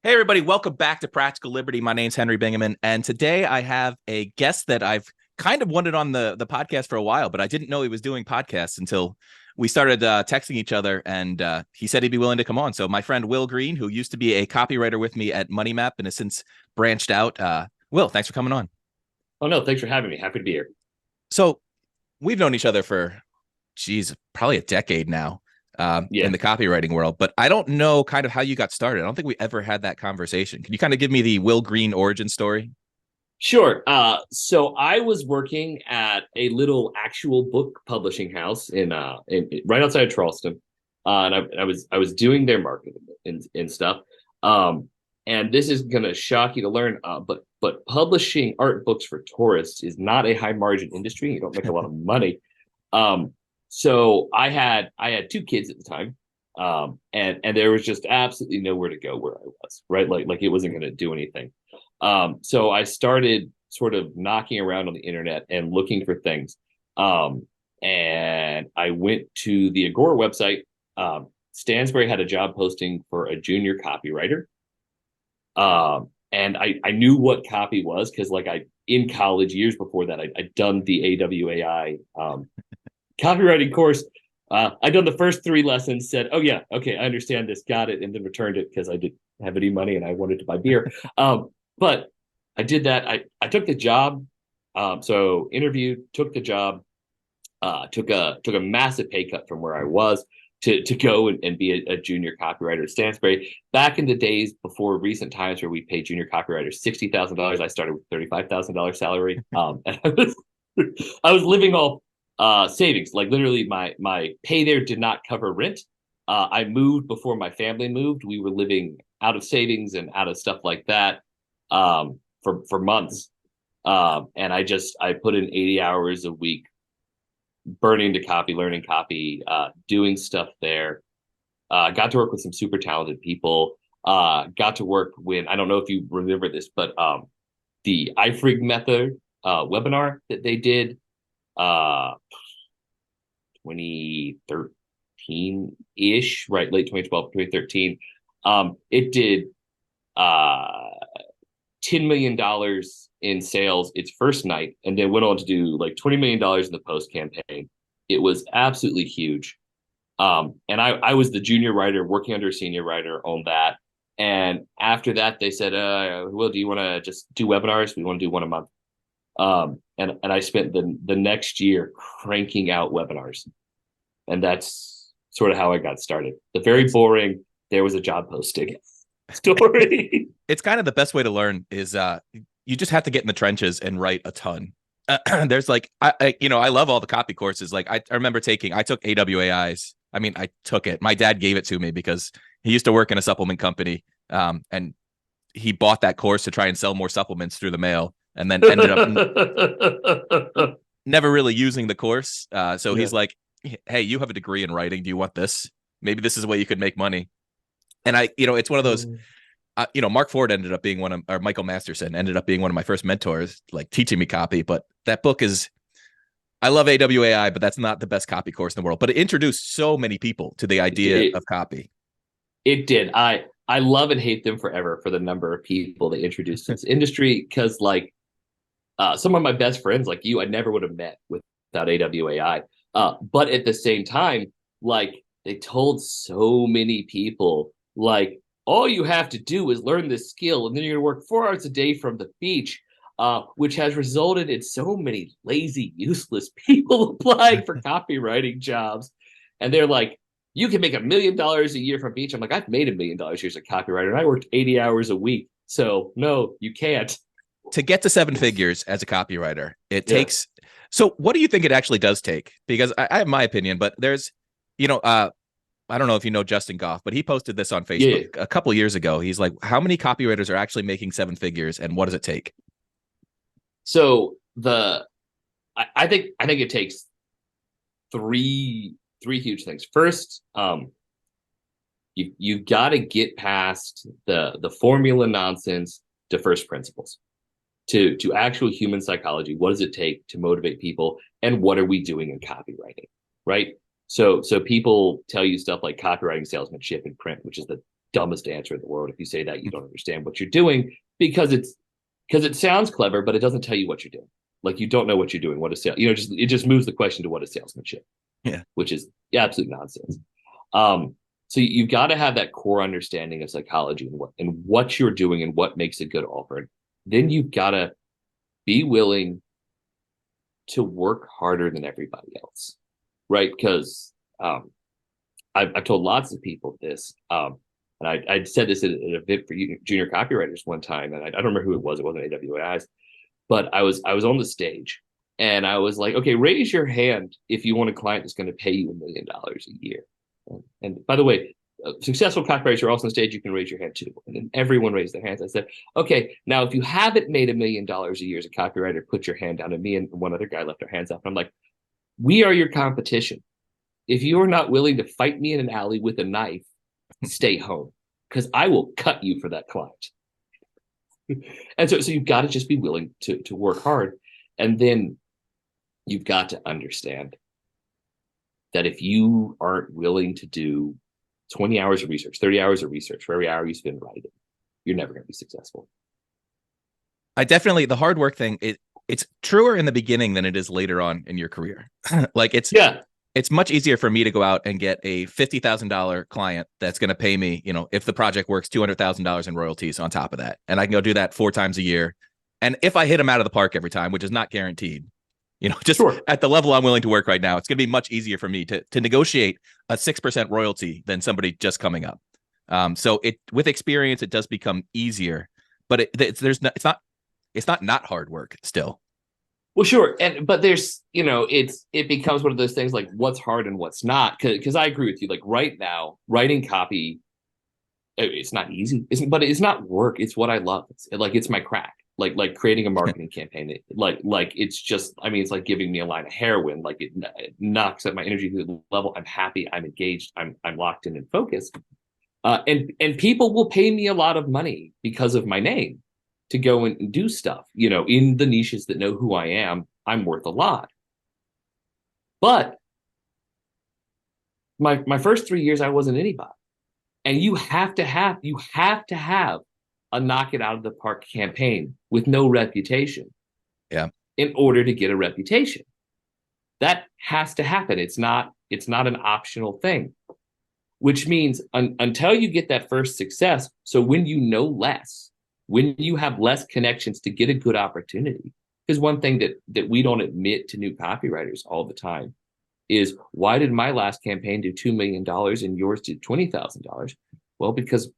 Hey, everybody, welcome back to Practical Liberty. My name's Henry Bingaman, and today I have a guest that I've kind of wanted on the podcast for a while, but I didn't know he was doing podcasts until we started texting each other, and he said he'd be willing to come on. So my friend Will Green, who used to be a copywriter with me at Money Map and has since branched out. Will, thanks for coming on. Oh, no, thanks for having me. Happy to be here. So we've known each other for, probably a decade now. Yeah, In the copywriting world, but I don't know kind of how you got started. I don't think we ever had that conversation. Can you kind of give me the Will Green origin story? sure. So I was working at a little actual book publishing house in right outside of Charleston, and I was doing their marketing and stuff. And this is gonna shock you to learn, but publishing art books for tourists is not a high margin industry. You don't make a lot of money. So I had two kids at the time, and there was just absolutely nowhere to go where I was, right? Like it wasn't going to do anything. So I started sort of knocking around on the internet and looking for things. And I went to the Agora website. Stansberry had a job posting for a junior copywriter. And I knew what copy was because in college years before that, I'd done the AWAI copywriting course. I'd done the first 3 lessons, said, "Oh yeah, okay, I understand this, got it," and then returned it because I didn't have any money and I wanted to buy beer. But I did that. I took the job. So interviewed, took the job, took a massive pay cut from where I was to go and be a junior copywriter at Stansberry. Back in the days before recent times where we paid junior copywriters $60,000, I started with $35,000 salary. And I was living off savings. Like literally my pay there did not cover rent. I moved before my family moved. We were living out of savings and out of stuff like that for months. And I put in 80 hours a week, burning to copy, learning copy, doing stuff there. Got to work with some super talented people. Got to work with, I don't know if you remember this, but the iFrig method webinar that they did 2013-ish, right? Late 2012, 2013. It did $10 million in sales its first night, and then went on to do like $20 million in the post campaign. It was absolutely huge. And I was the junior writer working under a senior writer on that. And after that, they said, "Will, do you want to just do webinars? We want to do one a month." And I spent the next year cranking out webinars, and that's sort of how I got started. The very boring, there was a job posting story. It's kind of the best way to learn is you just have to get in the trenches and write a ton. There's I love all the copy courses. Like I remember I took AWAIs. I mean, I took it. My dad gave it to me because he used to work in a supplement company, and he bought that course to try and sell more supplements through the mail, and then ended up never really using the course. So he's like, "Hey, you have a degree in writing. Do you want this? Maybe this is a way you could make money." And it's one of those. Mark Ford ended up being or Michael Masterson ended up being one of my first mentors, like teaching me copy. But that book I love AWAI, but that's not the best copy course in the world. But it introduced so many people to the idea of copy. It did. I love and hate them forever for the number of people they introduced to this industry, because some of my best friends like you, I never would have met without AWAI. But at the same time, like they told so many people, like, all you have to do is learn this skill, and then you're going to work 4 hours a day from the beach, which has resulted in so many lazy, useless people applying for copywriting jobs. And they're like, you can make $1 million a year from beach. I'm like, I've made $1 million as a copywriter, and I worked 80 hours a week. So no, you can't. To get to 7 figures as a copywriter, it takes. So what do you think it actually does take? Because I have my opinion, but there's, I don't know if you know Justin Goff, but he posted this on Facebook a couple of years ago. He's like, how many copywriters are actually making 7 figures, and what does it take? So I think it takes three huge things. First, you've got to get past the formula nonsense to first principles, to actual human psychology. What does it take to motivate people, and what are we doing in copywriting, right? So people tell you stuff like copywriting salesmanship in print, which is the dumbest answer in the world. If you say that, you don't understand what you're doing, because it sounds clever, but it doesn't tell you what you're doing. Like, you don't know what you're doing. What is sales? It just moves the question to what is salesmanship, Yeah. which is absolute nonsense. So you've got to have that core understanding of psychology and what you're doing and what makes a good offer. Then you've got to be willing to work harder than everybody else, right? Because I've told lots of people this, and I said this at an event for junior copywriters one time, and I don't remember who it was. It wasn't AWAIs, but I was on the stage, and I was like, okay, raise your hand if you want a client that's going to pay you $1 million a year. And by the way, successful copywriters are also on stage. You can raise your hand too. And then everyone raised their hands. I said, okay, now if you haven't made $1 million a year as a copywriter, put your hand down. And me and one other guy left our hands up. And I'm like, we are your competition. If you are not willing to fight me in an alley with a knife, stay home, because I will cut you for that client. And so you've got to just be willing to work hard. And then you've got to understand that if you aren't willing to do 20 hours of research, 30 hours of research for every hour you spend writing, you're never going to be successful. The hard work thing, it's truer in the beginning than it is later on in your career. Like, it's much easier for me to go out and get a $50,000 client that's going to pay me, if the project works, $200,000 in royalties on top of that. And I can go do that 4 times a year. And if I hit them out of the park every time, which is not guaranteed, at the level I'm willing to work right now, it's going to be much easier for me to negotiate a 6% royalty than somebody just coming up. So with experience, it does become easier, but it's not hard work still. Well, sure. But there's, it becomes one of those things like what's hard and what's not. Because I agree with you. Like, right now, writing copy, it's not easy, but it's not work. It's what I love. It's my crack. Like creating a marketing campaign. Like it's just, it's like giving me a line of heroin. Like, it knocks up my energy to the level. I'm happy. I'm engaged. I'm locked in and focused. And people will pay me a lot of money because of my name to go and do stuff, in the niches that know who I am. I'm worth a lot. But my first 3 years, I wasn't anybody. And you have to have a knock it out of the park campaign with no reputation. Yeah. In order to get a reputation. That has to happen. It's not an optional thing. Which means until you get that first success, so when you know less, when you have less connections to get a good opportunity, because one thing that we don't admit to new copywriters all the time is, why did my last campaign do $2 million and yours did $20,000? Well, because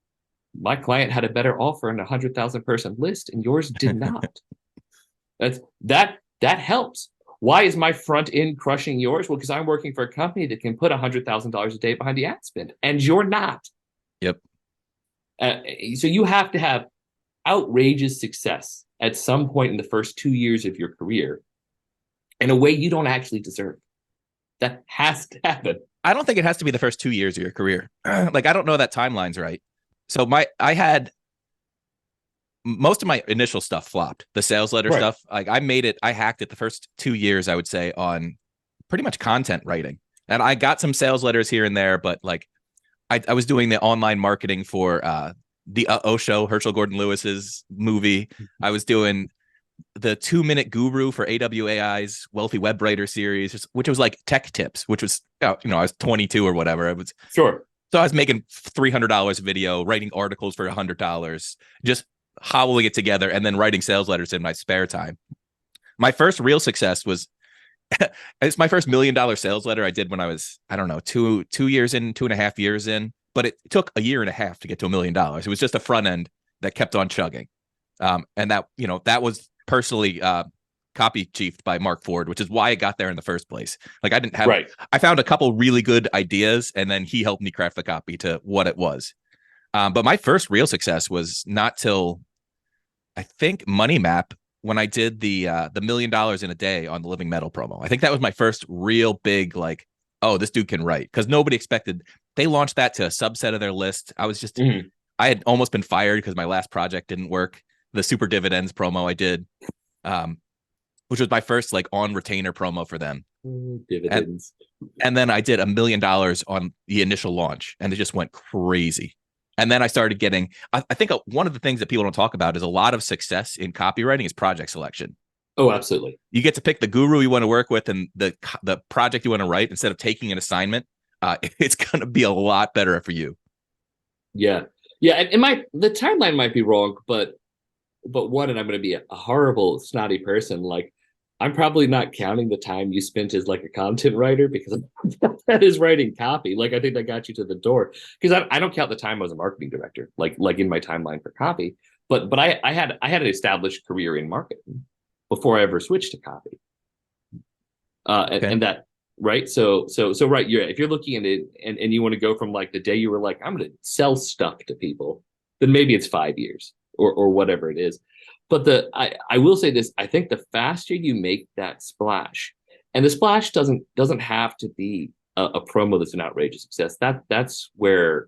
my client had a better offer in a 100,000 person list and yours did not. That helps. Why is my front end crushing yours? Well, because I'm working for a company that can put $100,000 a day behind the ad spend, and you're not. Yep. So you have to have outrageous success at some point in the first 2 years of your career in a way you don't actually deserve. That has to happen. I don't think it has to be the first 2 years of your career. Like, I don't know that timeline's right. So I had most of my initial stuff flopped. The sales letter stuff, like, I hacked it the first 2 years, I would say, on pretty much content writing. And I got some sales letters here and there, but like, I was doing the online marketing for the Show, Herschel Gordon Lewis's movie. I was doing the 2-minute guru for AWAI's Wealthy Web Writer series, which was like tech tips, which was, I was 22 or whatever. It was sure. So I was making $300 a video, writing articles for $100, just howling it together, and then writing sales letters in my spare time. My first real success was, it's my first $1 million sales letter I did when I was, I don't know, 2.5 years in, but it took 1.5 years to get to $1 million. It was just a front end that kept on chugging. And that was personally copy chiefed by Mark Ford, which is why I got there in the first place. Like, I found a couple really good ideas, and then he helped me craft the copy to what it was. But my first real success was not till, I think, Money Map, when I did the $1 million in a day on the Living Metal promo. I think that was my first real big, like, oh, this dude can write, because nobody expected. They launched that to a subset of their list. I was just, I had almost been fired because my last project didn't work. The Super Dividends promo I did, which was my first like on retainer promo for them. Dividends. And then I did $1 million on the initial launch, and it just went crazy. And then I started getting, I think one of the things that people don't talk about is a lot of success in copywriting is project selection. Oh, absolutely. You get to pick the guru you want to work with and the project you want to write instead of taking an assignment. It's going to be a lot better for you. Yeah. Yeah. And the timeline might be wrong, but one, and I'm going to be a horrible, snotty person. Like, I'm probably not counting the time you spent as like a content writer, because that is writing copy. Like, I think that got you to the door, because I don't count the time I was a marketing director, like in my timeline for copy. But I had an established career in marketing before I ever switched to copy. Okay. And that, right. So right. If you're looking at it and you want to go from like the day you were like, I'm going to sell stuff to people, then maybe it's 5 years or whatever it is. But I will say this, I think the faster you make that splash, and the splash doesn't have to be a promo that's an outrageous success. That's where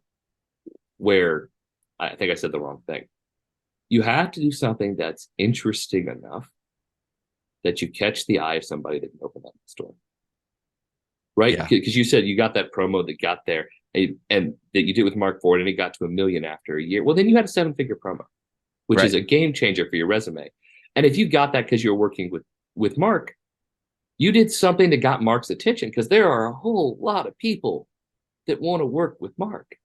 I think I said the wrong thing. You have to do something that's interesting enough that you catch the eye of somebody that can open up the store. Right? Because you said you got that promo that got there, and that you did with Mark Ford, and it got to 1 million after a year. Well, then you had a 7-figure promo, which is a game changer for your resume. And if you got that because you're working with Mark, you did something that got Mark's attention, because there are a whole lot of people that want to work with Mark.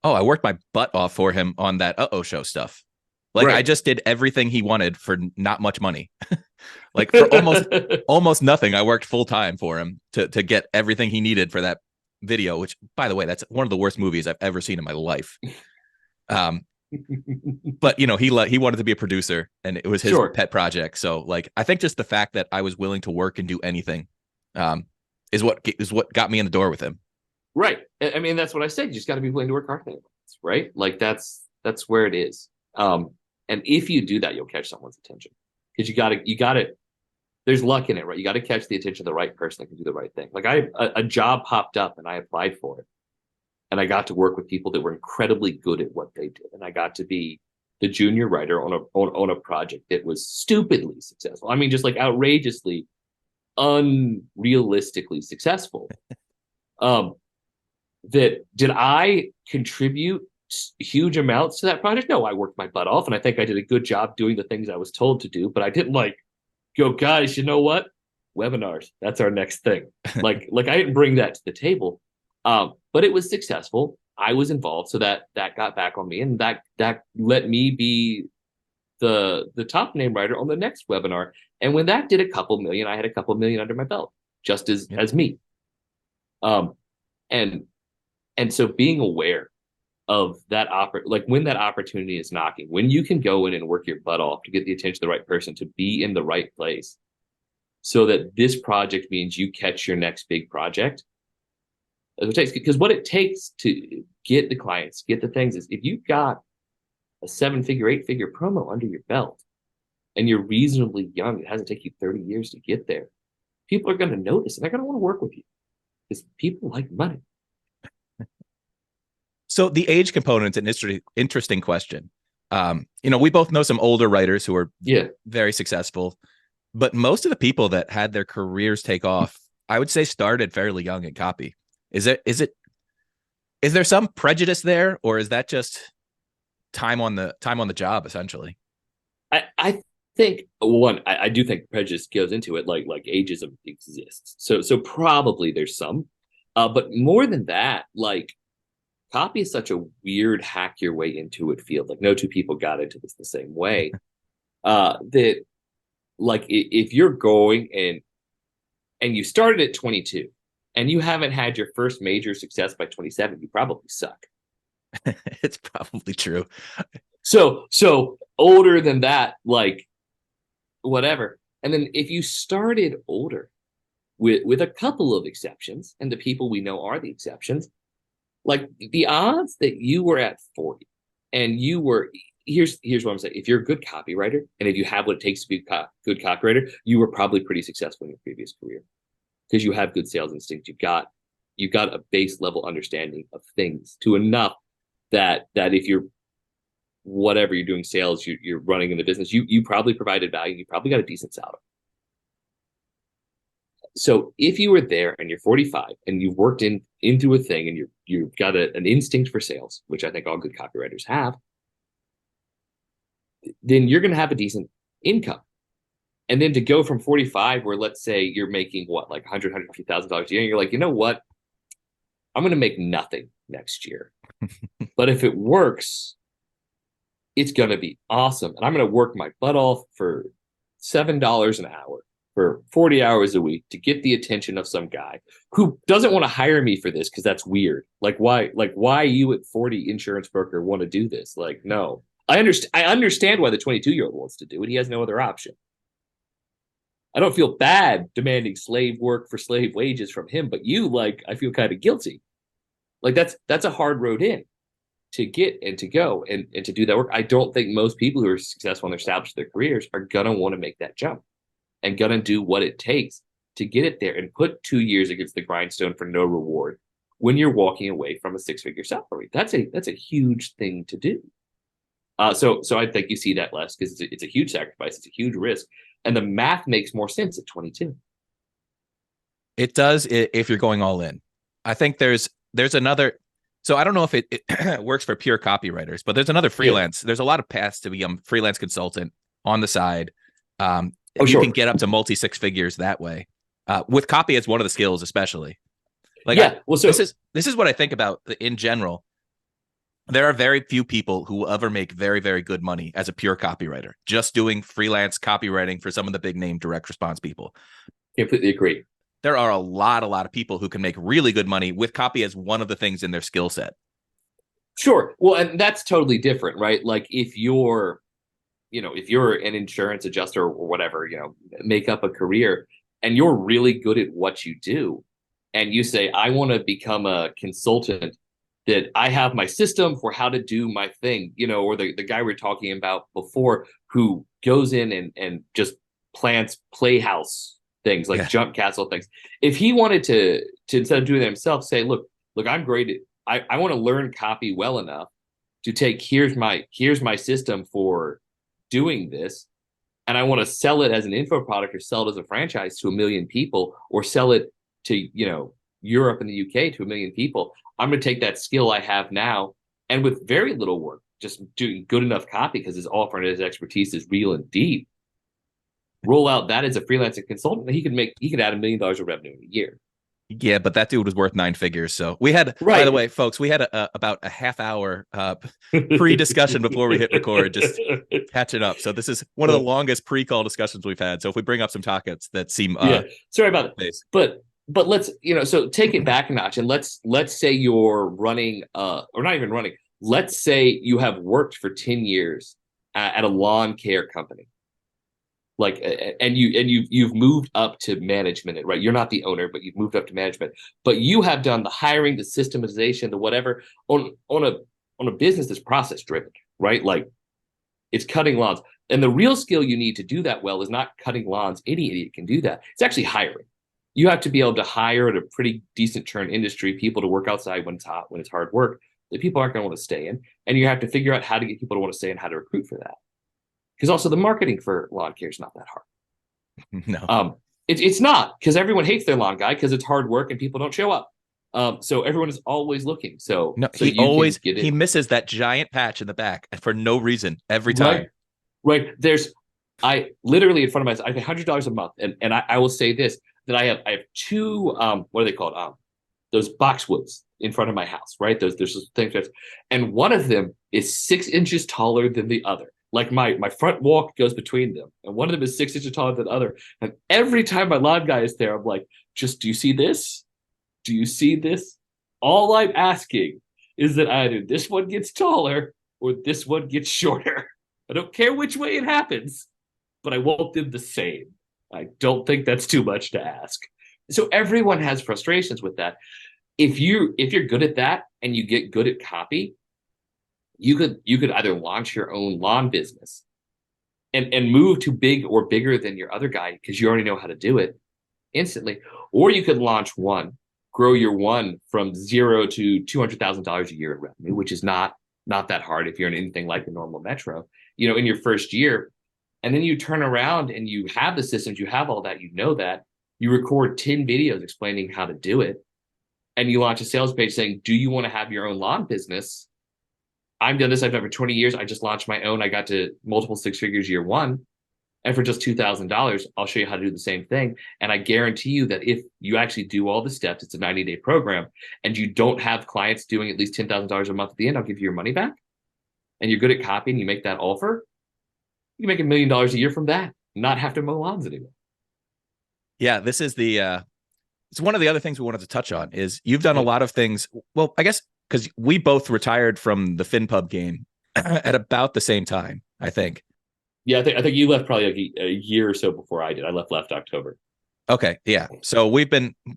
Oh, I worked my butt off for him on that show stuff. Like, I just did everything he wanted for not much money. Like, for almost nothing. I worked full time for him to get everything he needed for that video, which, by the way, that's one of the worst movies I've ever seen in my life. But he wanted to be a producer, and it was his pet project. So, like, I think just the fact that I was willing to work and do anything is what got me in the door with him. Right. I mean, that's what I said. You just got to be willing to work hard, right? Like, that's where it is. And if you do that, you'll catch someone's attention, because you got to. There's luck in it, right? You got to catch the attention of the right person that can do the right thing. Like, a job popped up and I applied for it, and I got to work with people that were incredibly good at what they did, and I got to be the junior writer on a project that was stupidly successful. I mean, just like outrageously, unrealistically successful. That did I contribute huge amounts to that project? No, I worked my butt off, and I think I did a good job doing the things I was told to do. But I didn't like go, guys, you know what? Webinars, that's our next thing. like I didn't bring that to the table. But it was successful. I was involved, so that got back on me, and that let me be the top name writer on the next webinar. And when that did a couple million, I had a couple million under my belt, just as me. And so being aware of that like when that opportunity is knocking, when you can go in and work your butt off to get the attention of the right person, to be in the right place, so that this project means you catch your next big project. Because what it takes to get the clients, get the things, is if you've got a 7-figure, 8-figure promo under your belt, and you're reasonably young, it hasn't taken you 30 years to get there, people are going to notice, and they're going to want to work with you, because people like money. So the age component's an interesting question. We both know some older writers who are very successful, but most of the people that had their careers take off, I would say, started fairly young in copy. Is there some prejudice there, or is that just time on the job, essentially? I think I do think prejudice goes into it, like ageism exists. So probably there's some, but more than that, like, copy is such a weird hack your way into it field. Like, no two people got into this the same way. That, like, if you're going and you started at 22 and you haven't had your first major success by 27, you probably suck. It's probably true. So older than that, like, whatever. And then if you started older, with a couple of exceptions, and the people we know are the exceptions, like, the odds that you were at 40 and you were, here's what I'm saying. If you're a good copywriter, and if you have what it takes to be a good copywriter, you were probably pretty successful in your previous career, because you have good sales instinct. You've got a base level understanding of things, to enough that if you're, whatever you're doing, sales, you're running in the business, you probably provided value. You probably got a decent salary. So if you were there and you're 45 and you've worked into a thing, and you've got an instinct for sales, which I think all good copywriters have, then you're going to have a decent income. And then to go from 45, where let's say you're making what, like $150,000 a year, and you're like, you know what? I'm going to make nothing next year. But if it works, it's going to be awesome. And I'm going to work my butt off for $7 an hour for 40 hours a week to get the attention of some guy who doesn't want to hire me for this because that's weird. Like why you at 40 insurance broker want to do this? Like, no. I understand why the 22-year-old wants to do it. He has no other option. I don't feel bad demanding slave work for slave wages from him, but I feel kind of guilty. Like that's a hard road in to get and to go and to do that work. I don't think most people who are successful and established their careers are going to want to make that jump and going to do what it takes to get it there and put 2 years against the grindstone for no reward when you're walking away from a six-figure salary. That's a huge thing to do. So I think you see that less because it's a huge sacrifice. It's a huge risk. And the math makes more sense at 22. It does if you're going all in. I think there's another. So I don't know if it works for pure copywriters, but there's another freelance. Yeah. There's a lot of paths to become freelance consultant on the side. You can get up to multi six figures that way. With copy as one of the skills, especially. This is what I think about in general. There are very few people who will ever make very, very good money as a pure copywriter, just doing freelance copywriting for some of the big name direct response people. Completely agree. There are a lot of people who can make really good money with copy as one of the things in their skill set. Sure. Well, and that's totally different, right? Like if you're an insurance adjuster or whatever, make up a career and you're really good at what you do and you say, I want to become a consultant that I have my system for how to do my thing, or the guy we were talking about before who goes in and just plants playhouse things like jump castle things. If he wanted to instead of doing it himself, say, look, I'm great at, I want to learn copy well enough to take, here's my system for doing this. And I want to sell it as an info product or sell it as a franchise to 1 million people or sell it to, Europe and the UK to 1 million people. I'm going to take that skill I have now and with very little work, just doing good enough copy because his offer and his expertise is real and deep. Roll out that as a freelancing consultant, he could add $1 million of revenue in a year. Yeah, but that dude was worth 9 figures. So we had, by the way, folks, we had about a half hour pre-discussion before we hit record, just catching up. So this is one of the longest pre-call discussions we've had. So if we bring up some topics that seem sorry about it, but let's so take it back a notch and let's say you're running or not even running. Let's say you have worked for 10 years at a lawn care company. Like, and you've moved up to management, right? You're not the owner, but you've moved up to management. But you have done the hiring, the systematization, the whatever on a business that's process driven, right? Like, it's cutting lawns. And the real skill you need to do that well is not cutting lawns. Any idiot can do that. It's actually hiring. You have to be able to hire at a pretty decent churn industry people to work outside when it's hot, when it's hard work that people aren't going to want to stay in. And you have to figure out how to get people to want to stay and how to recruit for that. Because also the marketing for lawn care is not that hard. No, it's not, because everyone hates their lawn guy because it's hard work and people don't show up. So everyone is always looking. So he misses that giant patch in the back for no reason every time. Right. I literally in front of my, I pay $100 a month, and I will say this, that I have two what are they called? Those boxwoods in front of my house, right? There's things, and one of them is 6 inches taller than the other. Like my front walk goes between them, and one of them is 6 inches taller than the other. And every time my lawn guy is there, I'm like, do you see this? Do you see this? All I'm asking is that either this one gets taller or this one gets shorter. I don't care which way it happens, but I want them the same. I don't think that's too much to ask. So everyone has frustrations with that. If you're good at that and you get good at copy, you could either launch your own lawn business and move to big or bigger than your other guy because you already know how to do it instantly, or you could launch one, grow your one from 0 to $200,000 a year in revenue, which is not that hard if you're in anything like the normal metro, in your first year. And then you turn around and you have the systems, you have all that, that you record 10 videos explaining how to do it. and you launch a sales page saying, do you want to have your own lawn business? I've done this. I've done it for 20 years. I just launched my own. I got to multiple six figures year one. And for just $2,000, I'll show you how to do the same thing. And I guarantee you that if you actually do all the steps, it's a 90-day program, and you don't have clients doing at least $10,000 a month at the end, I'll give you your money back. And you're good at copying, you make that offer, you can make $1 million a year from that, not have to mow lawns anymore. Yeah, this is it's one of the other things we wanted to touch on is you've done a lot of things. Well, I guess because we both retired from the FinPub game at about the same time, I think. Yeah, I think you left probably like a year or so before I did. I left October. Okay, yeah. So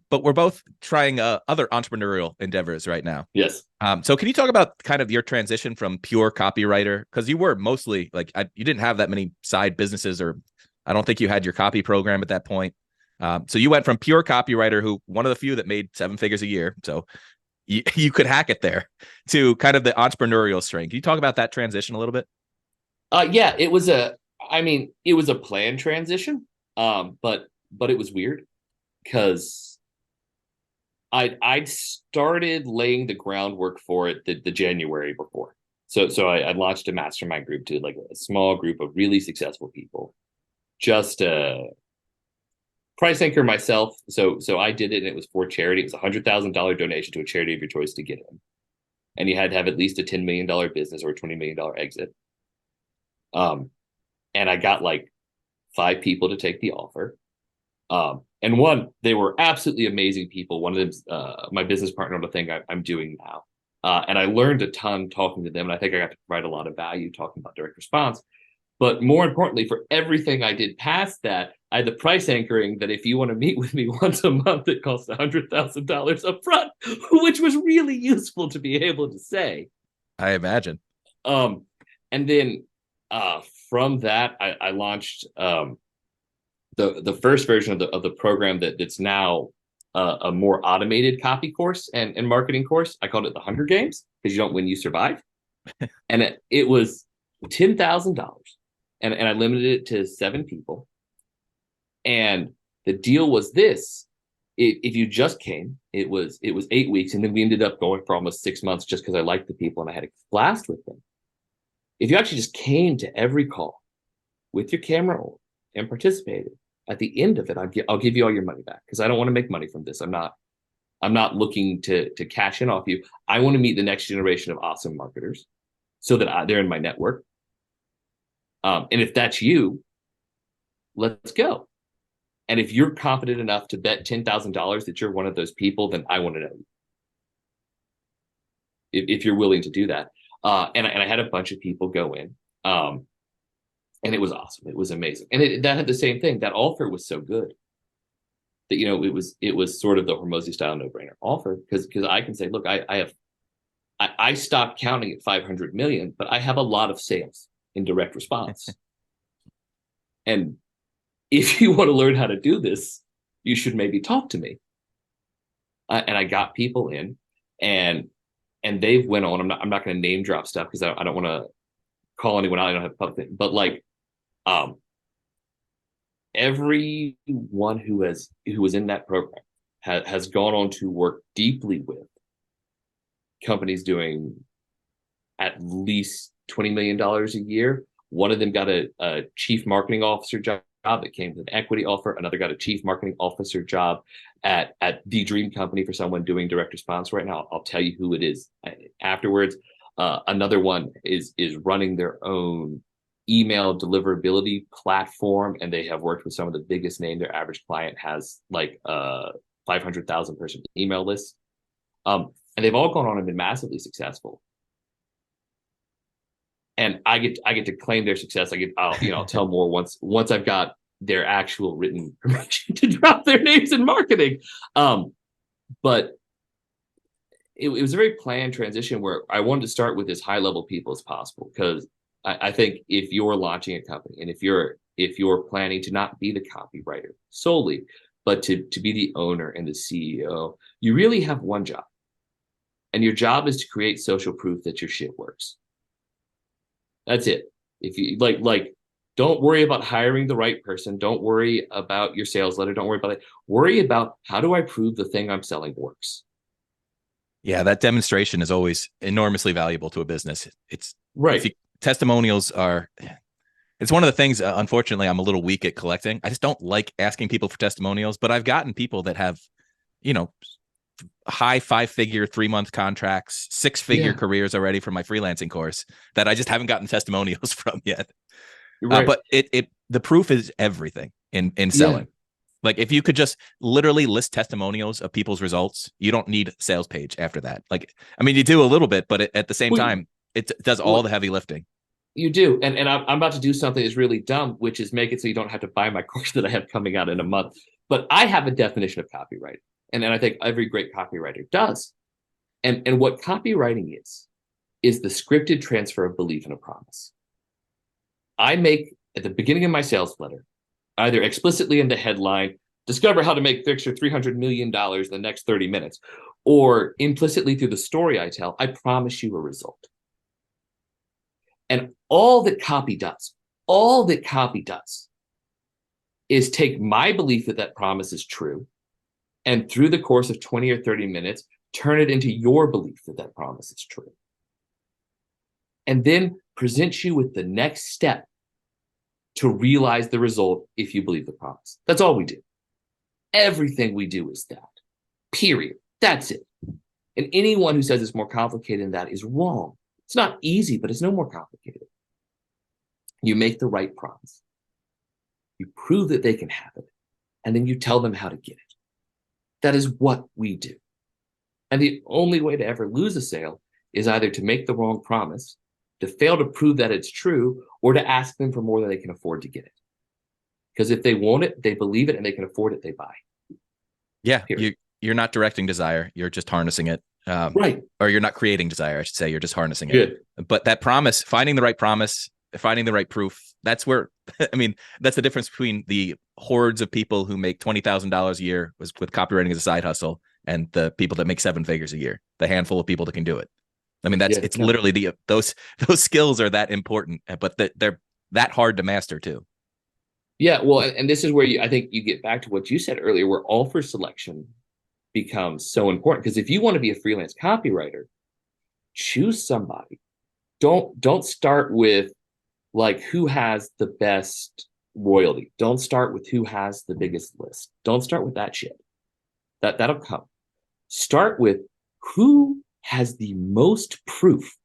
but we're both trying other entrepreneurial endeavors right now. Yes. So can you talk about kind of your transition from pure copywriter? Because you were mostly like you didn't have that many side businesses, or I don't think you had your copy program at that point. So you went from pure copywriter, who one of the few that made 7 figures a year, so you could hack it there, to kind of the entrepreneurial strain. Can you talk about that transition a little bit? Yeah, it was a planned transition. But it was weird because I'd started laying the groundwork for it the January before. So I launched a mastermind group to like a small group of really successful people. Just price anchor myself. So I did it, and it was for charity. It was $100,000 donation to a charity of your choice to get in. And you had to have at least a $10 million business or a $20 million exit. And I got like 5 people to take the offer. And one, they were absolutely amazing people. One of them's my business partner on the thing I'm doing now. And I learned a ton talking to them. And I think I got to provide a lot of value talking about direct response. But more importantly, for everything I did past that, I had the price anchoring that if you want to meet with me once a month, it costs $100,000 up front, which was really useful to be able to say. I imagine. And then from that, I launched the first version of the program that's now a more automated copy course and marketing course. I called it the Hunger Games, because you don't win, you survive. And it was $10,000, and I limited it to 7 people. And the deal was this: if you just came, it was 8 weeks, and then we ended up going for almost 6 months just because I liked the people and I had a blast with them. If you actually just came to every call with your camera on and participated, at the end of it, I'll give you all your money back, because I don't want to make money from this. I'm not looking to cash in off you. I want to meet the next generation of awesome marketers so that they're in my network. And if that's you, let's go. And if you're confident enough to bet $10,000 that you're one of those people, then I want to know you. If you're willing to do that. And I had a bunch of people go in. And it was awesome. It was amazing. And that had the same thing. That offer was so good that, it was sort of the Hormozi style no-brainer offer, because I can say, look, I stopped counting at 500 million, but I have a lot of sales in direct response. And if you want to learn how to do this, you should maybe talk to me. And I got people in, and they've went on. I'm not going to name drop stuff because I don't want to call anyone out. I don't have public thing, but like, everyone who was in that program has gone on to work deeply with companies doing at least $20 million a year. One of them got a chief marketing officer job that came with an equity offer. Another got a chief marketing officer job at the dream company for someone doing direct response right now. I'll tell you who it is afterwards. Another one is running their own email deliverability platform, and they have worked with some of the biggest name. Their average client has like 500,000 person email list. And they've all gone on and been massively successful. And I get to claim their success. I'll tell more once I've got their actual written permission to drop their names in marketing. But it was a very planned transition where I wanted to start with as high level people as possible, because I think if you're launching a company, and if you're planning to not be the copywriter solely, but to be the owner and the CEO, you really have one job. And your job is to create social proof that your shit works. That's it. If you like, don't worry about hiring the right person. Don't worry about your sales letter. Don't worry about it. Worry about, how do I prove the thing I'm selling works? Yeah, that demonstration is always enormously valuable to a business. It's if Right. you testimonials are it's one of the things unfortunately I'm a little weak at collecting. I just don't like asking people for testimonials, but I've gotten people that have, you know, high 5-figure 3-month contracts, 6-figure Yeah. careers already from my freelancing course that I just haven't gotten testimonials from yet. You're right. But the proof is everything in Yeah. selling. Like if you could just literally list testimonials of people's results, you don't need a sales page after that. Like, I mean, you do a little bit, but at the same Well, time, it does all well, the heavy lifting. you do. And I'm about to do something that's really dumb, which is make it so you don't have to buy my course that I have coming out in a month. But I have a definition of copywriting. And I think every great copywriter does. And what copywriting is the scripted transfer of belief in a promise. I make at the beginning of my sales letter, either explicitly in the headline, discover how to make the extra $300 million in the next 30 minutes, or implicitly through the story I tell, I promise you a result. And all that copy does is take my belief that that promise is true, and through the course of 20 or 30 minutes, turn it into your belief that that promise is true. And then present you with the next step to realize the result if you believe the promise. That's all we do. Everything we do is that. Period. That's it. And anyone who says it's more complicated than that is wrong. It's not easy, but it's no more complicated. You make the right promise. You prove that they can have it, and then you tell them how to get it. That is what we do. And the only way to ever lose a sale is either to make the wrong promise, to fail to prove that it's true, or to ask them for more than they can afford to get it. Because if they want it, they believe it, and they can afford it, they buy. Yeah, Period. you're not directing desire. You're just harnessing it. Right. Or you're not creating desire, I should say. You're just harnessing it. Good. But that promise, finding the right promise, finding the right proof, that's where, I mean, that's the difference between the hordes of people who make $20,000 a year with copywriting as a side hustle and the people that make 7 figures a year, the handful of people that can do it. I mean, it's literally those skills are that important, but they're that hard to master too. Yeah, well, and this is where I think you get back to what you said earlier, where offer selection becomes so important. Because if you want to be a freelance copywriter, choose somebody. Don't start with like who has the best royalty. Don't start with who has the biggest list. Don't start with that shit. That'll come. Start with who has the most proof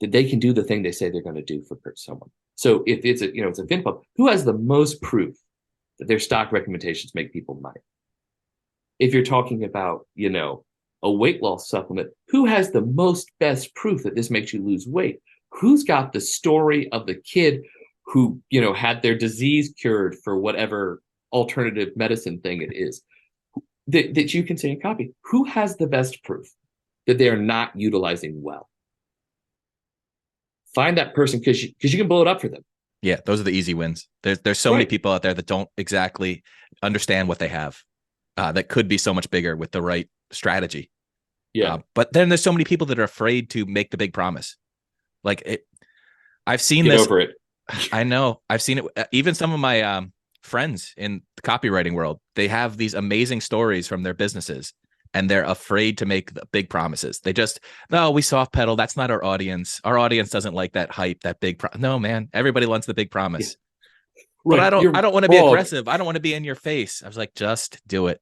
that they can do the thing they say they're going to do for someone. So if it's a FinPub, who has the most proof that their stock recommendations make people money? If you're talking about, a weight loss supplement, who has the best proof that this makes you lose weight? Who's got the story of the kid who, had their disease cured for whatever alternative medicine thing it is that you can say and copy? Who has the best proof that they are not utilizing well? Find that person because you can blow it up for them. Yeah, those are the easy wins. There's so many people out there that don't exactly understand what they have. That could be so much bigger with the right strategy. Yeah. But then there's so many people that are afraid to make the big promise. I've seen Get this. over it. I know. I've seen it. Even some of my friends in the copywriting world, they have these amazing stories from their businesses, and they're afraid to make the big promises. They just, no, we soft pedal. That's not our audience. Our audience doesn't like that hype, that big. No, man. Everybody wants the big promise. Yeah. Right. But I don't want to be aggressive. I don't want to be in your face. I was like, just do it.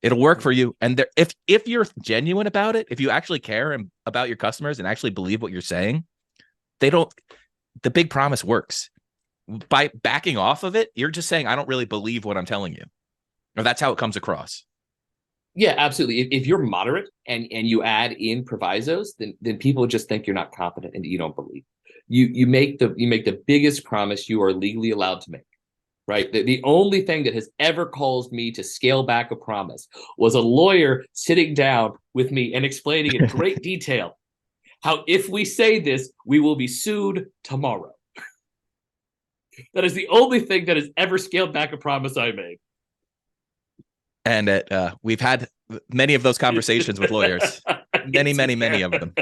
It'll work for you. And if you're genuine about it, if you actually care about your customers and actually believe what you're saying, the big promise works. By backing off of it, you're just saying, I don't really believe what I'm telling you. Or that's how it comes across. Yeah, absolutely. If you're moderate and you add in provisos, then people just think you're not competent and you don't believe. You make the biggest promise you are legally allowed to make. Right. The only thing that has ever caused me to scale back a promise was a lawyer sitting down with me and explaining in great detail how if we say this, we will be sued tomorrow. That is the only thing that has ever scaled back a promise I made. And we've had many of those conversations with lawyers. Many of them.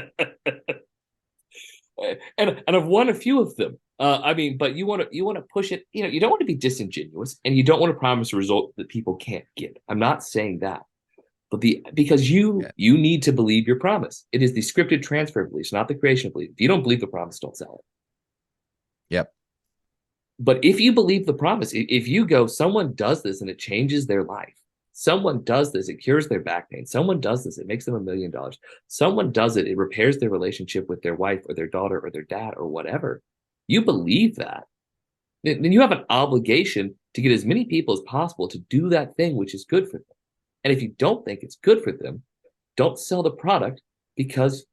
And I've won a few of them. But you want to push it. You don't want to be disingenuous, and you don't want to promise a result that people can't get. I'm not saying that, But because you need to believe your promise. It is the scripted transfer of beliefs, not the creation of belief. If you don't believe the promise, don't sell it. Yep. But if you believe the promise, if you go, someone does this and it changes their life. Someone does this, it cures their back pain. Someone does this, it makes them $1 million. Someone does it, it repairs their relationship with their wife or their daughter or their dad or whatever. You believe that. Then you have an obligation to get as many people as possible to do that thing which is good for them. And if you don't think it's good for them, don't sell the product, because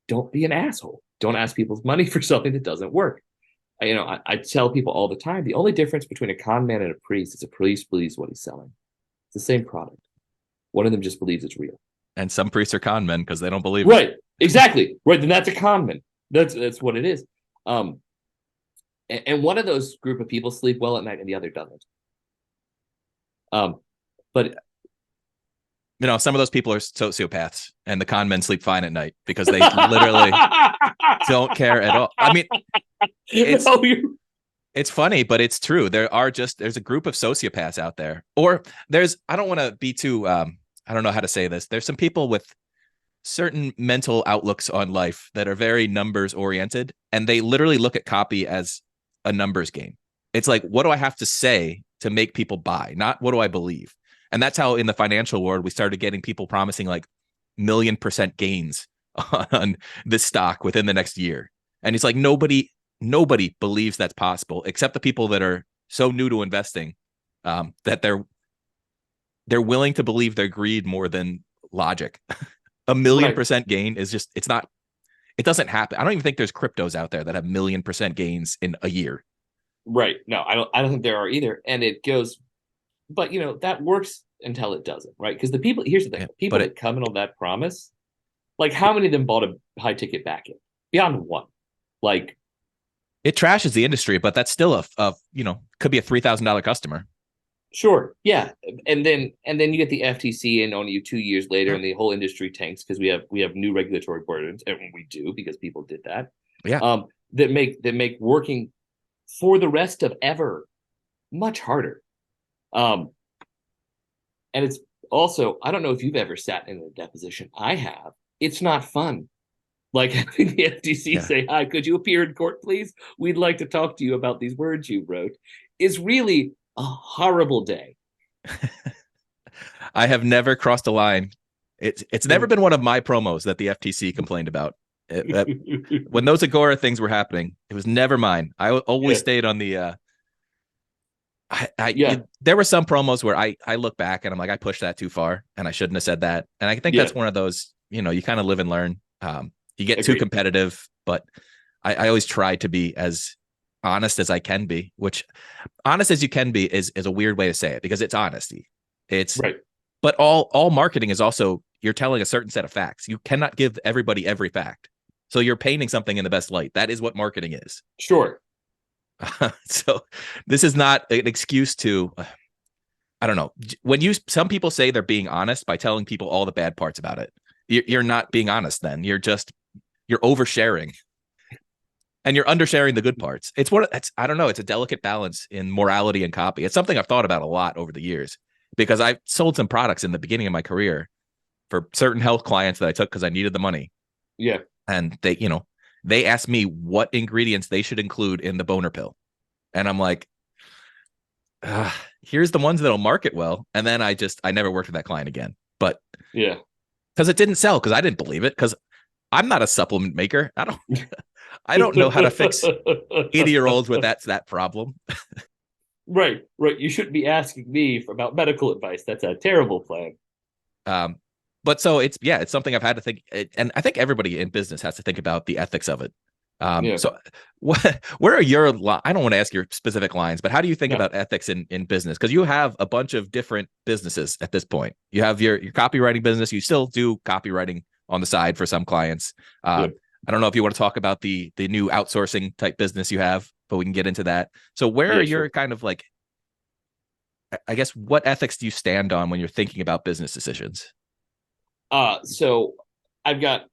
don't be an asshole. Don't ask people's money for something that doesn't work. I tell people all the time, the only difference between a con man and a priest is a priest believes what he's selling. It's the same product. One of them just believes it's real. And some priests are con men because they don't believe right. it. Exactly. Right. Then that's a con man. That's what it is. And one of those group of people sleep well at night and the other doesn't. But some of those people are sociopaths, and the con men sleep fine at night because they literally don't care at all. I mean, it's funny, but it's true. There's a group of sociopaths out there, or I don't want to be too, I don't know how to say this. There's some people with certain mental outlooks on life that are very numbers oriented, and they literally look at copy as a numbers game. It's like, what do I have to say to make people buy? Not what do I believe? And that's how in the financial world, we started getting people promising like 1,000,000% gains on this stock within the next year. And it's like, nobody believes that's possible, except the people that are so new to investing, that they're willing to believe their greed more than logic. 1,000,000% gain is just, it doesn't happen. I don't even think there's cryptos out there that have 1,000,000% gains in a year. Right. No, I don't think there are either. And it goes, but that works until it doesn't, right? Because here's the thing, people that come in on that promise, like how many of them bought a high ticket back in? Beyond one. Like, it trashes the industry, but that's still could be a $3,000 customer. Sure. Yeah. And then you get the FTC in on you 2 years later, and the whole industry tanks because we have new regulatory burdens, and we do because people did that. Yeah. That make working for the rest of ever much harder. And it's also, I don't know if you've ever sat in a deposition. I have. It's not fun. Like having the FTC say, "Hi, could you appear in court, please? We'd like to talk to you about these words you wrote," is really a horrible day. I have never crossed a line. It's never been one of my promos that the FTC complained about. When those Agora things were happening, it was never mine. I always stayed on the there were some promos where I look back and I'm like, I pushed that too far and I shouldn't have said that. And I think that's one of those, you kind of live and learn. You get too competitive, but I always try to be as honest as I can be, which honest as you can be is a weird way to say it because it's honesty. It's right. But all marketing is also, you're telling a certain set of facts. You cannot give everybody every fact. So you're painting something in the best light. That is what marketing is. Sure. So this is not an excuse to, I don't know. Some people say they're being honest by telling people all the bad parts about it. You're not being honest then. You're oversharing. And you're undersharing the good parts. I don't know. It's a delicate balance in morality and copy. It's something I've thought about a lot over the years because I've sold some products in the beginning of my career for certain health clients that I took because I needed the money. Yeah. And they asked me what ingredients they should include in the boner pill. And I'm like, here's the ones that'll market well. And then I never worked with that client again. But yeah, because it didn't sell, because I didn't believe it, because I'm not a supplement maker. I don't know how to fix 80-year-olds with that problem. Right. You shouldn't be asking me about medical advice. That's a terrible plan. But so it's something I've had to think, and I think everybody in business has to think about the ethics of it. So where are your, I don't want to ask your specific lines, but how do you think about ethics in business? Because you have a bunch of different businesses at this point. You have your copywriting business. You still do copywriting on the side for some clients. I don't know if you want to talk about the new outsourcing type business you have, but we can get into that. So where are your kind of like, I guess, what ethics do you stand on when you're thinking about business decisions? So I've got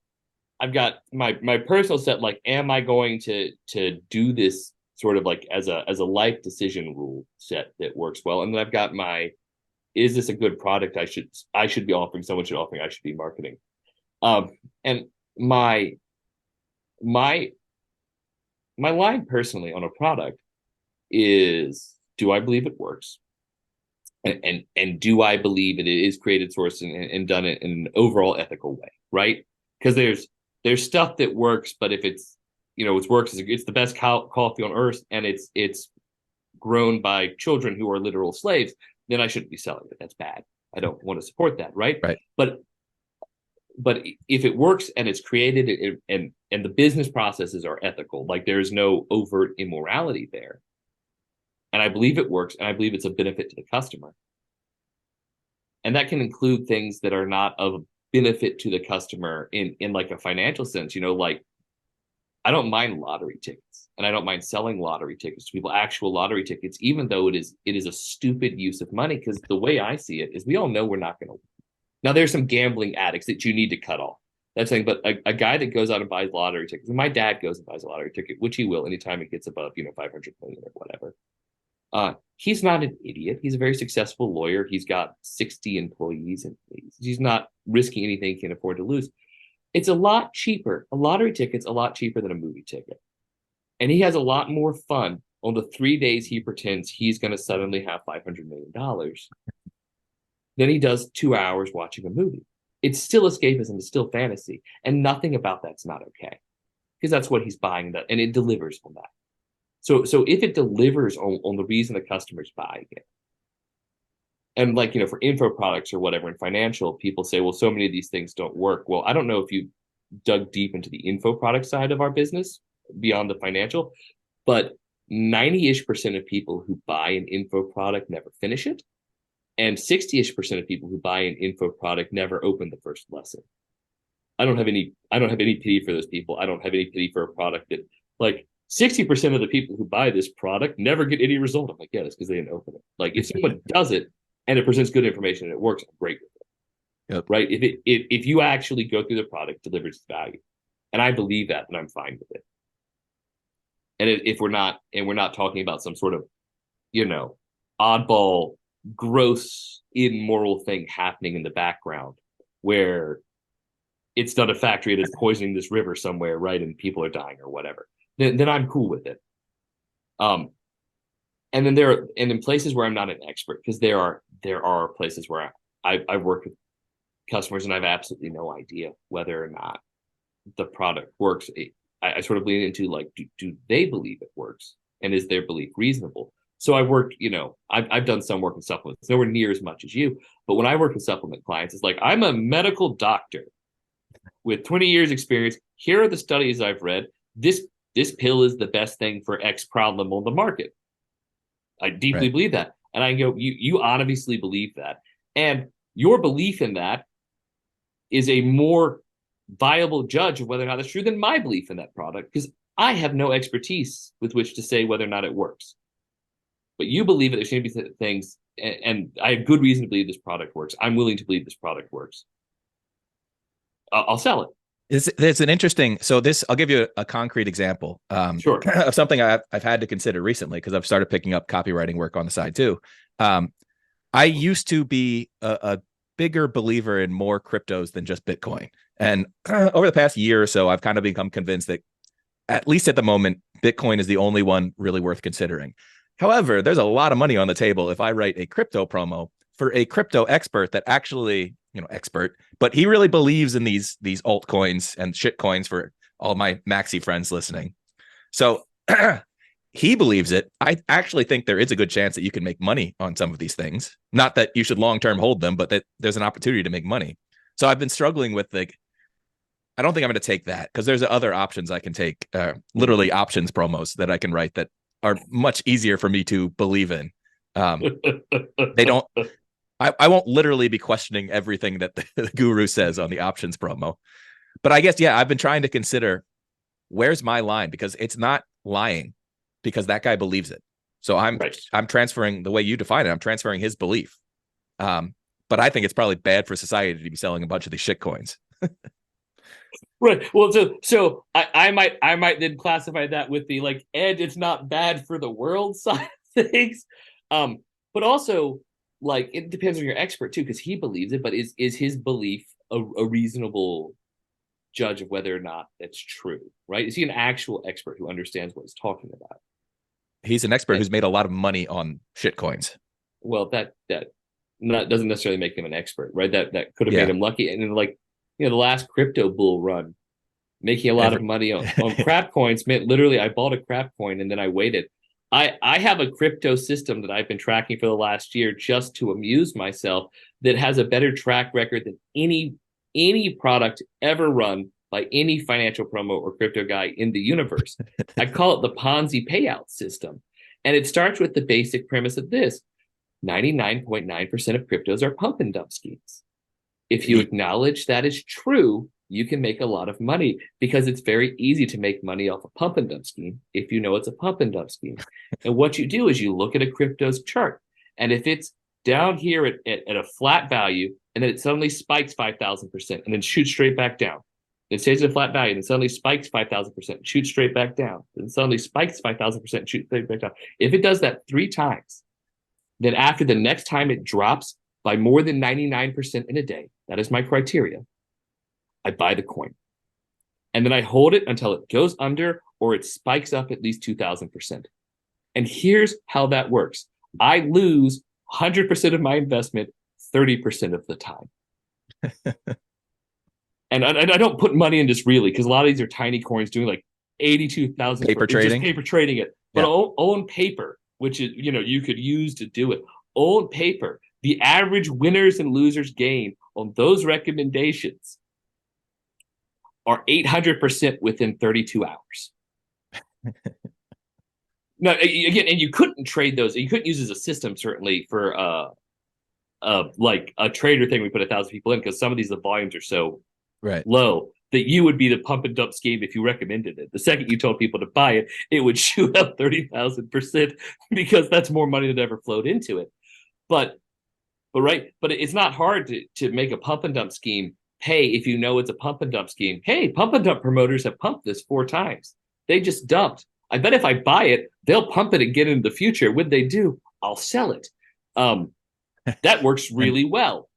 my personal set, like, am I going to do this sort of like as a life decision rule set that works well? And then I've got my is this a good product I should be offering, someone should offering, I should be marketing. And my line personally on a product is, do I believe it works? And do I believe it is created source and done it in an overall ethical way, right? Because there's stuff that works, but if it's, it works, it's the best coffee on earth, and it's grown by children who are literal slaves, then I shouldn't be selling it. That's bad. I don't want to support that, right? Right. But if it works and it's created and the business processes are ethical, like there's no overt immorality there, and I believe it works, and I believe it's a benefit to the customer, and that can include things that are not of benefit to the customer in like a financial sense, like I don't mind lottery tickets, and I don't mind selling lottery tickets to people, actual lottery tickets, even though it is a stupid use of money, because the way I see it is we all know we're not going to. Now, there's some gambling addicts that you need to cut off. That's saying, but a guy that goes out and buys lottery tickets, and my dad goes and buys a lottery ticket, which he will anytime it gets above 500 million or whatever. He's not an idiot. He's a very successful lawyer. He's got 60 employees, and he's not risking anything he can afford to lose. It's a lot cheaper. A lottery ticket's a lot cheaper than a movie ticket. And he has a lot more fun on the 3 days he pretends he's going to suddenly have $500 million than he does 2 hours watching a movie. It's still escapism, it's still fantasy, and nothing about that's not okay, because that's what he's buying, and it delivers on that. So if it delivers on the reason the customer's buying it, and like, for info products or whatever, in financial, people say, well, so many of these things don't work. Well, I don't know if you dug deep into the info product side of our business beyond the financial, but 90-ish% of people who buy an info product never finish it. And 60-ish% of people who buy an info product never open the first lesson. I don't have any pity for those people. I don't have any pity for a product that, like, 60% of the people who buy this product never get any result. I'm like, yeah, that's because they didn't open it. Like, if someone does it and it presents good information and it works, I'm great with it. Yep. Right? If you actually go through the product, delivers value. And I believe that, and I'm fine with it. And if we're not talking about some sort of, oddball, gross, immoral thing happening in the background where it's not a factory that's poisoning this river somewhere, right, and people are dying or whatever, then I'm cool with it. And then in places where I'm not an expert, because there are places where I've worked with customers and I've absolutely no idea whether or not the product works. I sort of lean into, like, do they believe it works, and is their belief reasonable? So I've worked, I've done some work in supplements, nowhere near as much as you. But when I work with supplement clients, it's like, I'm a medical doctor with 20 years experience. Here are the studies I've read. This pill is the best thing for X problem on the market. I deeply believe that. And I go, you obviously believe that. And your belief in that is a more viable judge of whether or not that's true than my belief in that product, because I have no expertise with which to say whether or not it works. But you believe that there should be things, and I have good reason to believe this product works. I'm willing to believe this product works. I'll sell it. It's an interesting. So I'll give you a concrete example. Sure. Of something I've had to consider recently, because I've started picking up copywriting work on the side too. I used to be a bigger believer in more cryptos than just Bitcoin, and over the past year or so, I've kind of become convinced that, at least at the moment, Bitcoin is the only one really worth considering. However, there's a lot of money on the table if I write a crypto promo for a crypto expert that actually, but he really believes in these altcoins and shit coins, for all my maxi friends listening. So he believes it. I actually think there is a good chance that you can make money on some of these things. Not that you should long-term hold them, but that there's an opportunity to make money. So I've been struggling with, like, I don't think I'm going to take that, because there's other options I can take, literally options promos that I can write that are much easier for me to believe in. They don't, I won't literally be questioning everything that the guru says on the options promo. But I guess, yeah, I've been trying to consider, where's my line? Because it's not lying, because that guy believes it. So I'm transferring, the way you define it, I'm transferring his belief. But I think it's probably bad for society to be selling a bunch of these shit coins. Right. Well, so I might then classify that with the, like, and it's not bad for the world side of things. But also, like it depends on your expert too, because he believes it, but is his belief a reasonable judge of whether or not that's true, right? Is he an actual expert who understands what he's talking about? He's an expert who's made a lot of money on shit coins. Well, that doesn't necessarily make him an expert, right? That could have made him lucky. And then, like, the last crypto bull run, making a lot of money on crap coins meant literally I bought a crap coin and then I waited. I have a crypto system that I've been tracking for the last year just to amuse myself that has a better track record than any product ever run by any financial promo or crypto guy in the universe. I call it the Ponzi payout system. And it starts with the basic premise of this: 99.9% of cryptos are pump and dump schemes. If you acknowledge that is true, you can make a lot of money, because it's very easy to make money off a pump and dump scheme if you know it's a pump and dump scheme. And what you do is you look at a crypto's chart, and if it's down here at a flat value, and then it suddenly spikes 5,000% and then shoots straight back down. It stays at a flat value and then suddenly spikes 5,000%, shoots straight back down, and suddenly spikes 5,000%, shoots straight back down. If it does that 3 times, then after the next time it drops by more than 99% in a day, that is my criteria, I buy the coin. And then I hold it until it goes under or it spikes up at least 2,000%. And here's how that works. I lose 100% of my investment 30% of the time. And I don't put money in this really, because a lot of these are tiny coins doing like 82,000 paper trading. Just paper trading it. But own paper, which is, you could use to do it. Own paper. The average winners and losers gain on those recommendations are 800% within 32 hours. Now, again, and you couldn't trade those. You couldn't use as a system, certainly, for like a trader thing. We put 1,000 people in, because some of these, the volumes are so low that you would be the pump and dump scheme if you recommended it. The second you told people to buy it, it would shoot up 30,000%, because that's more money than ever flowed into it. But it's not hard to make a pump and dump scheme pay if you know it's a pump and dump scheme. Hey, pump and dump promoters have pumped this 4 times. They just dumped. I bet if I buy it, they'll pump it again in the future. When they do, I'll sell it. That works really well.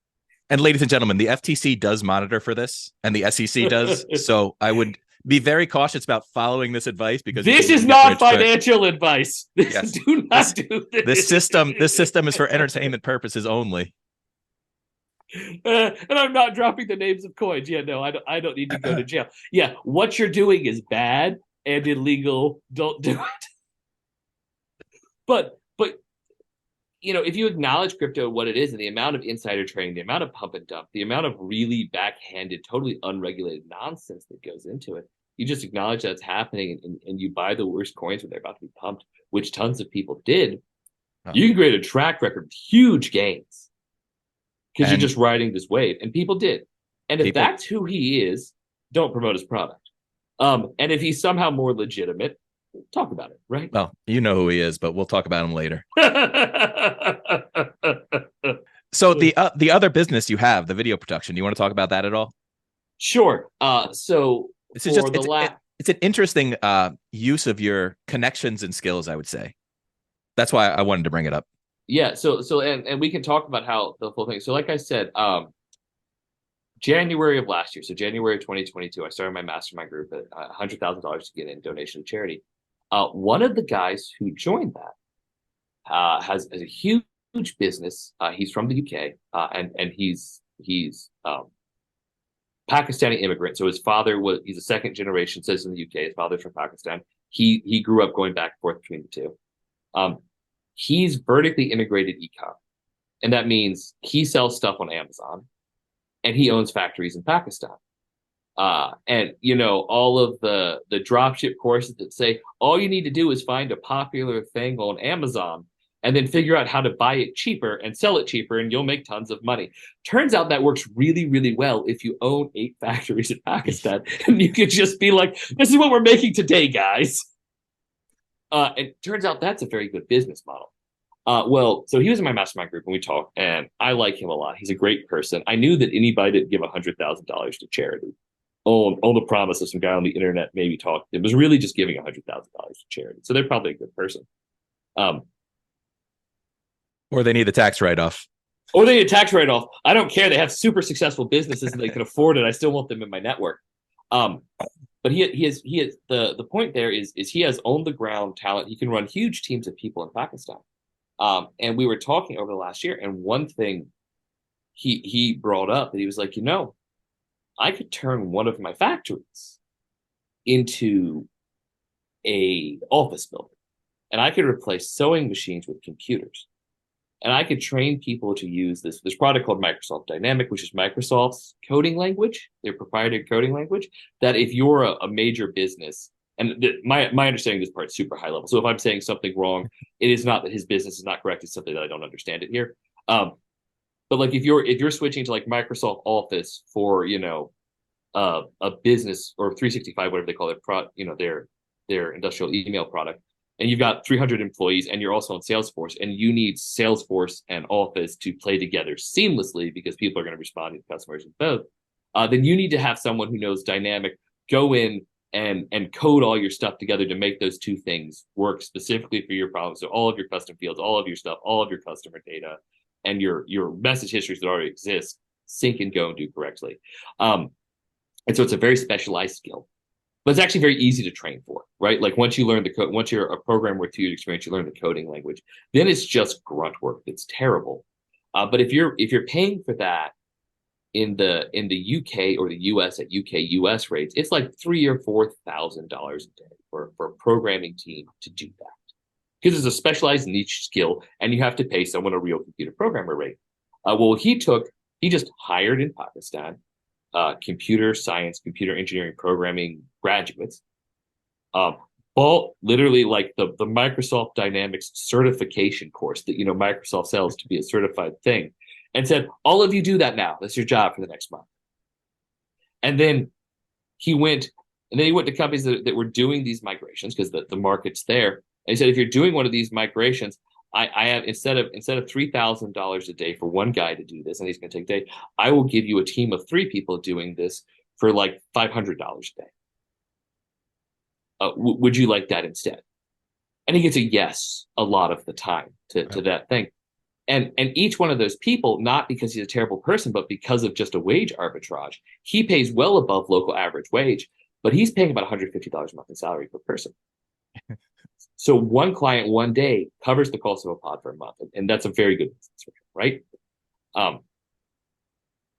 And ladies and gentlemen, the FTC does monitor for this, and the SEC does. So I would be very cautious about following this advice, because this is not financial advice. Do not do this. This system is for entertainment purposes only. And I'm not dropping the names of coins. Yeah, no, I don't need to go to jail. Yeah, what you're doing is bad and illegal. Don't do it. But if you acknowledge crypto what it is, and the amount of insider trading, the amount of pump and dump, the amount of really backhanded, totally unregulated nonsense that goes into it, you just acknowledge that's happening, and you buy the worst coins when they're about to be pumped, which tons of people did. You can create a track record with huge gains, because you're just riding this wave, and people did. And if that's who he is, don't promote his product. And if he's somehow more legitimate, talk about it, right? Well, you know who he is, but we'll talk about him later. So the other business you have, the video production, you want to talk about that at all? Sure. So this is just it's an interesting use of your connections and skills, I would say. That's why I wanted to bring it up. Yeah. So and we can talk about how the whole thing. So like I said, January of last year, so January of 2022, I started my mastermind group at $100,000 to get in donation to charity. One of the guys who joined that has a huge business. He's from the UK, and he's Pakistani immigrant. So his father he's a second generation citizen in the UK. His father's from Pakistan. He grew up going back and forth between the two. He's vertically integrated e-com, and that means he sells stuff on Amazon, and he owns factories in Pakistan. And all of the dropship courses that say all you need to do is find a popular thing on Amazon and then figure out how to buy it cheaper and sell it cheaper, and you'll make tons of money. Turns out that works really, really well if you own 8 factories in Pakistan, and you could just be like, this is what we're making today, guys. It turns out that's a very good business model. So he was in my mastermind group and we talked, and I like him a lot. He's a great person. I knew that anybody that give $100,000 to charity on the promise of some guy on the internet maybe talked, it was really just giving $100,000 to charity. So they're probably a good person. Or they need the tax write-off. Or they need a tax write-off. I don't care. They have super successful businesses and they can afford it. I still want them in my network. But he has the point there is he has on the ground talent. He can run huge teams of people in Pakistan. And we were talking over the last year, and one thing he brought up that he was like, I could turn one of my factories into a office building, and I could replace sewing machines with computers. And I could train people to use this product called Microsoft Dynamic, which is Microsoft's coding language, their proprietary coding language, that if you're a major business, and my understanding of this part is super high level. So if I'm saying something wrong, it is not that his business is not correct. It's something that I don't understand it here. But like if you're switching to like Microsoft Office for, a business or 365, whatever they call it, their industrial email product, and you've got 300 employees and you're also on Salesforce, and you need Salesforce and Office to play together seamlessly because people are going to respond to customers in both, then you need to have someone who knows Dynamic go in and code all your stuff together to make those two things work specifically for your problem. So all of your custom fields, all of your stuff, all of your customer data, and your message histories that already exist sync and go and do correctly. And so it's a very specialized skill. But it's actually very easy to train for, right? Like once you learn the code, once you're a programmer with 2 years experience, you learn the coding language. Then it's just grunt work. It's terrible. But if you're paying for that in the UK or the US at UK-US rates, it's like $3,000 or $4,000 a day for a programming team to do that, because it's a specialized niche skill, and you have to pay someone a real computer programmer rate. He just hired in Pakistan computer science, computer engineering, programming graduates, all literally like the Microsoft Dynamics certification course that Microsoft sells to be a certified thing, and said, all of you do that now. That's your job for the next month. And then he went to companies that were doing these migrations because the market's there. And he said, if you're doing one of these migrations, I have instead of $3,000 a day for one guy to do this, and he's going to take a day, I will give you a team of 3 people doing this for like $500 a day. Would you like that instead? And he gets a yes a lot of the time to that thing. And each one of those people, not because he's a terrible person, but because of just a wage arbitrage, he pays well above local average wage, but he's paying about $150 a month in salary per person. So one client one day covers the cost of a pod for a month, and that's a very good business for him, right?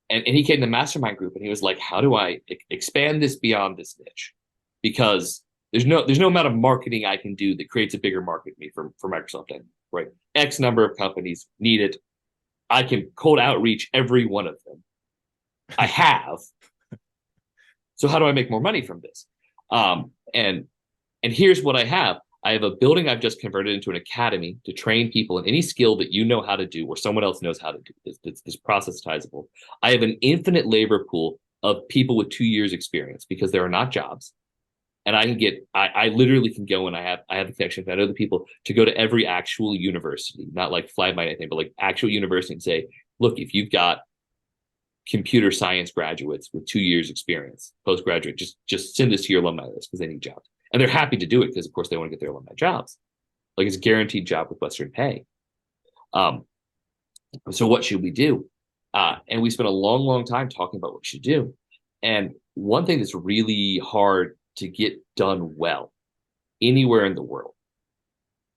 And he came to the mastermind group, and he was like, "How do I expand this beyond this niche? Because there's no amount of marketing I can do that creates a bigger market for me for Microsoft Dynamics, right? X number of companies need it. I can cold outreach every one of them. I have. So how do I make more money from this? And here's what I have. I have a building I've just converted into an academy to train people in any skill that you know how to do or someone else knows how to do. This processizable. I have an infinite labor pool of people with 2 years experience because there are not jobs. And I literally can go, and I have the connection with other people to go to every actual university, not like fly by anything, but like actual university, and say, look, if you've got computer science graduates with 2 years experience, postgraduate, just send this to your alumni list because they need jobs. And they're happy to do it because, of course, they want to get their alumni jobs. Like it's a guaranteed job with Western pay. So what should we do? And we spent a long, long time talking about what we should do. And one thing that's really hard to get done well anywhere in the world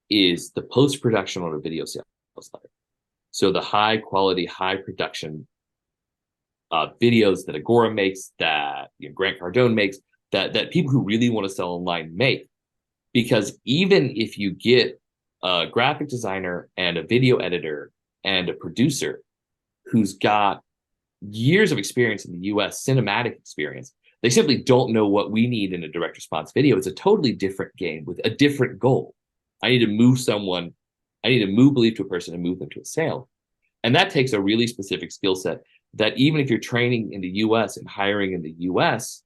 is the post-production on a video sales letter. So the high quality, high production videos that Agora makes, that Grant Cardone makes, that people who really want to sell online make. Because even if you get a graphic designer and a video editor and a producer who's got years of experience in the US, cinematic experience, they simply don't know what we need in a direct response video. It's a totally different game with a different goal. I need to move belief to a person and move them to a sale. And that takes a really specific skill set that even if you're training in the US and hiring in the US,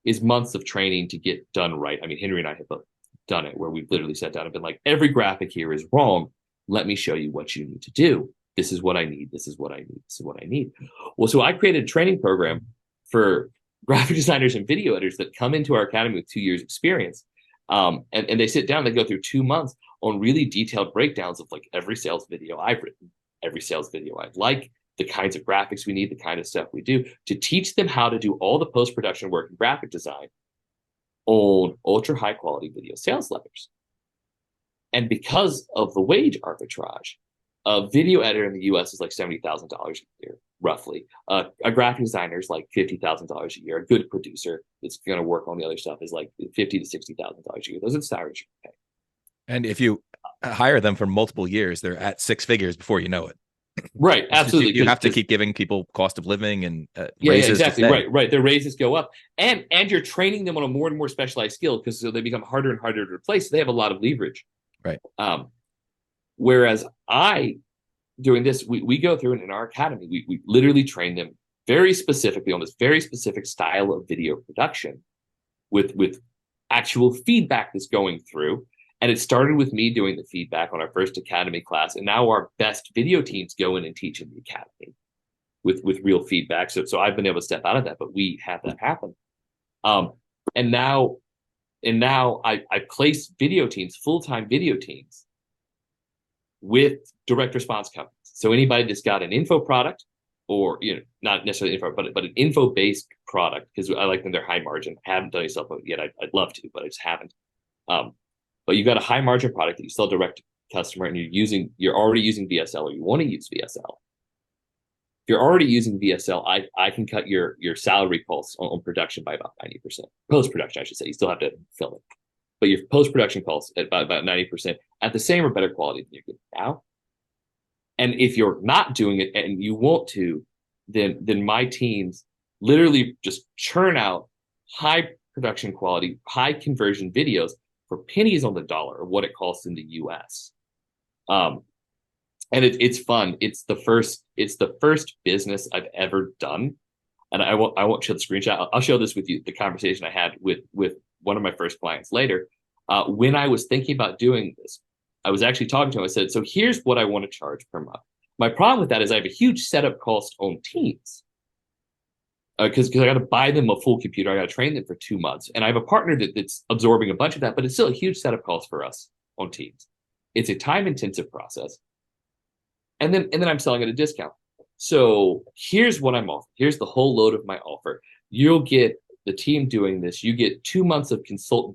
is months of training to get done right. I mean, Henry and I have both done it, where we've literally sat down and been like, every graphic here is wrong. Let me show you what you need to do. This is what I need. This is what I need. This is what I need. Well, so I created a training program for graphic designers and video editors that come into our academy with 2 years experience. And they sit down, they go through 2 months on really detailed breakdowns of like every sales video I've written, every sales video I like, the kinds of graphics we need, the kind of stuff we do, to teach them how to do all the post-production work in graphic design on ultra high quality video sales letters. And because of the wage arbitrage, a video editor in the US is like $70,000 a year, roughly. A graphic designer is like $50,000 a year. A good producer that's going to work on the other stuff is like $50,000 to $60,000 a year. Those are the salaries you pay. And if you hire them for multiple years, they're at six figures before you know it. Right, absolutely. You have to keep giving people cost of living and yeah, raises. exactly. Right. Their raises go up, and you're training them on a more and more specialized skill because so they become harder and harder to replace. So they have a lot of leverage. Right. Whereas doing this, we go through and in our academy, we literally train them very specifically on this very specific style of video production with actual feedback that's going through. And it started with me doing the feedback on our first academy class. And now our best video teams go in and teach in the academy with real feedback. So I've been able to step out of that, but we have that happen. And now I place video teams, full-time video teams with direct response companies. So anybody that's got an info product or, not necessarily info, but an info-based product, because I like them, they're high margin. I haven't done yourself yet. I'd love to, but I just haven't. But you've got a high margin product that you sell direct to customer and you're already using VSL or you want to use VSL. If you're already using VSL, I can cut your salary costs on production by about 90%. Post-production, I should say. You still have to film it. But your post-production costs at about 90% at the same or better quality than you're getting now. And if you're not doing it and you want to, then my teams literally just churn out high production quality, high conversion videos for pennies on the dollar of what it costs in the US. And it's fun. It's the first business I've ever done. And I won't show the screenshot. I'll show this with you, the conversation I had with one of my first clients later. When I was thinking about doing this, I was actually talking to him. I said, so here's what I want to charge per month. My problem with that is I have a huge setup cost on teams. Because I got to buy them a full computer. I got to train them for 2 months. And I have a partner that's absorbing a bunch of that, but it's still a huge setup cost for us on teams. It's a time-intensive process. And then I'm selling at a discount. So here's what I'm offering. Here's the whole load of my offer. You'll get the team doing this. You get 2 months of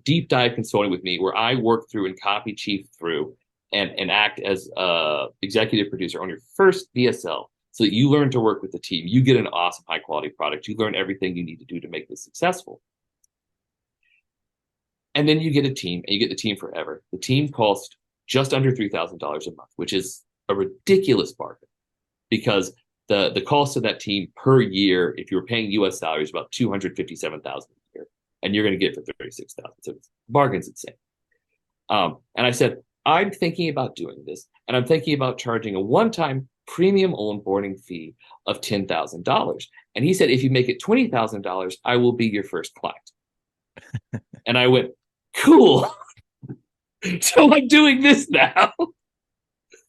deep dive consulting with me where I work through and copy chief through and act as a executive producer on your first VSL. So that you learn to work with the team. You get an awesome high quality product. You learn everything you need to do to make this successful. And then you get a team and you get the team forever. The team costs just under $3,000 a month, which is a ridiculous bargain because the cost of that team per year, if you were paying US salaries, about $257,000 a year, and you're going to get it for $36,000. So bargain's insane. And I said, I'm thinking about doing this, and I'm thinking about charging a one-time premium onboarding fee of $10,000. And he said, if you make it $20,000, I will be your first client. And I went, cool. So I'm doing this now.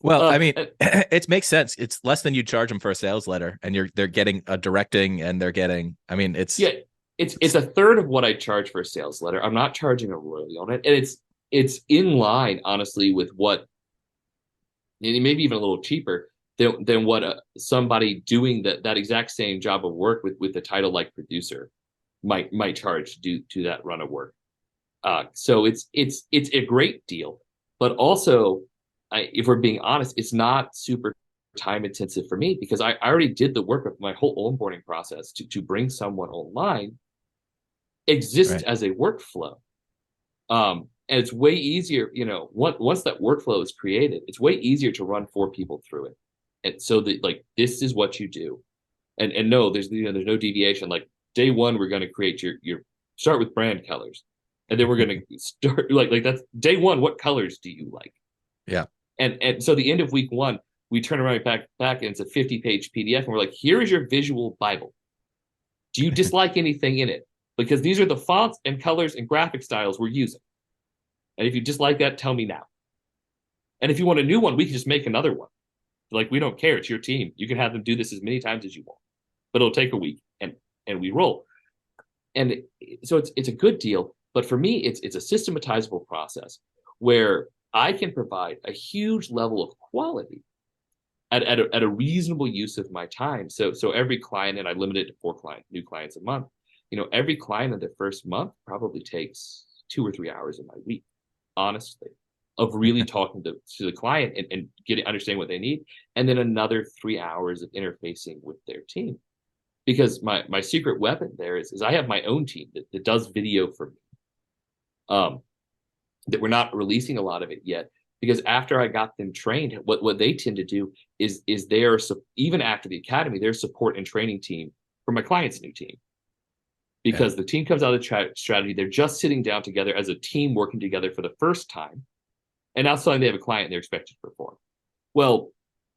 Well, I mean, it makes sense. It's less than you charge them for a sales letter, and they're getting a directing, and they're getting. I mean, it's a third of what I charge for a sales letter. I'm not charging a royalty on it, and it's in line, honestly, with what, maybe even a little cheaper than what somebody doing that exact same job of work with the title like producer might charge to do that run of work. So it's a great deal, but also, if we're being honest, it's not super time intensive for me because I already did the work of my whole onboarding process to bring someone online exists as a workflow. And it's way easier, once that workflow is created, it's way easier to run 4 people through it. And so this is what you do. And no, there's no deviation. Like day one, we're going to create your start with brand colors. And then we're going to start like that's day one. What colors do you like? Yeah. And so the end of week 1, we turn around back and it's a 50-page PDF. And we're like, here is your visual Bible. Do you dislike anything in it? Because these are the fonts and colors and graphic styles we're using. And if you dislike that, tell me now. And if you want a new one, we can just make another one. Like, we don't care. It's your team. You can have them do this as many times as you want. But it'll take a week and we roll. And so it's a good deal. But for me, it's a systematizable process where I can provide a huge level of quality at a reasonable use of my time. So every client, and I limit it to 4 new clients a month. Every client in the first month probably takes 2 or 3 hours of my week, honestly, of really talking to the client and understanding what they need, and then another 3 hours of interfacing with their team. Because my secret weapon there is I have my own team that does video for me. That we're not releasing a lot of it yet, because after I got them trained, what they tend to do is they are, even after the academy, their support and training team for my client's new team. Because the team comes out of the strategy, they're just sitting down together as a team, working together for the first time, and now suddenly they have a client and they're expected to perform. Well,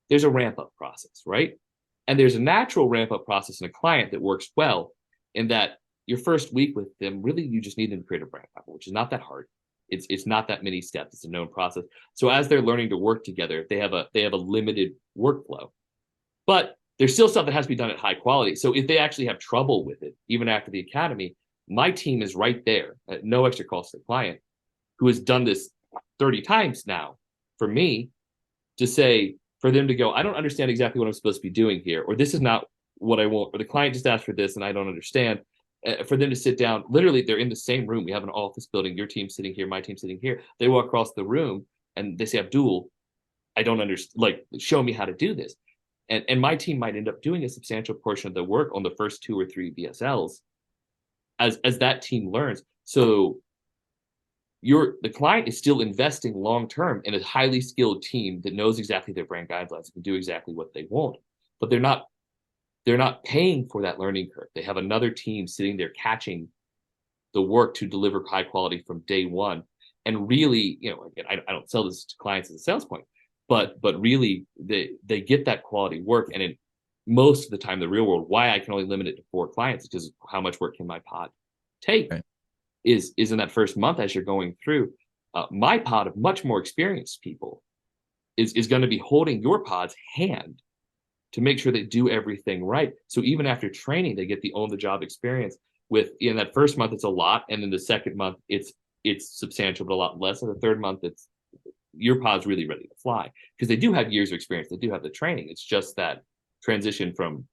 there's a ramp-up process, right? And there's a natural ramp-up process in a client that works well, in that your first week with them, really, you just need them to create a brand level, which is not that hard. It's not that many steps. It's a known process. So as they're learning to work together, they have a limited workflow, but there's still stuff that has to be done at high quality. So if they actually have trouble with it, even after the academy, my team is right there at no extra cost to the client, who has done this 30 times now for me, to say, for them to go, I don't understand exactly what I'm supposed to be doing here, or this is not what I want, or the client just asked for this and I don't understand. For them to sit down, literally, they're in the same room. We have an office building, your team sitting here, my team sitting here. They walk across the room and they say, Abdul, I don't understand, like, show me how to do this. And my team might end up doing a substantial portion of the work on the first 2 or 3 BSLs as that team learns. So the client is still investing long-term in a highly skilled team that knows exactly their brand guidelines and can do exactly what they want, but they're not paying for that learning curve. They have another team sitting there catching the work to deliver high quality from day one. And really, again, I don't sell this to clients as a sales point, but really they get that quality work. And in most of the time, the real world, why I can only limit it to 4 clients, because how much work can my pod take, right, is in that first month as you're going through. My pod of much more experienced people is going to be holding your pod's hand to make sure they do everything right. So even after training, they get the on-the-job experience. With, in that first month, it's a lot, and then the second month, it's substantial, but a lot less. And the third month, it's your pod's really ready to fly, because they do have years of experience. They do have the training. It's just that transition from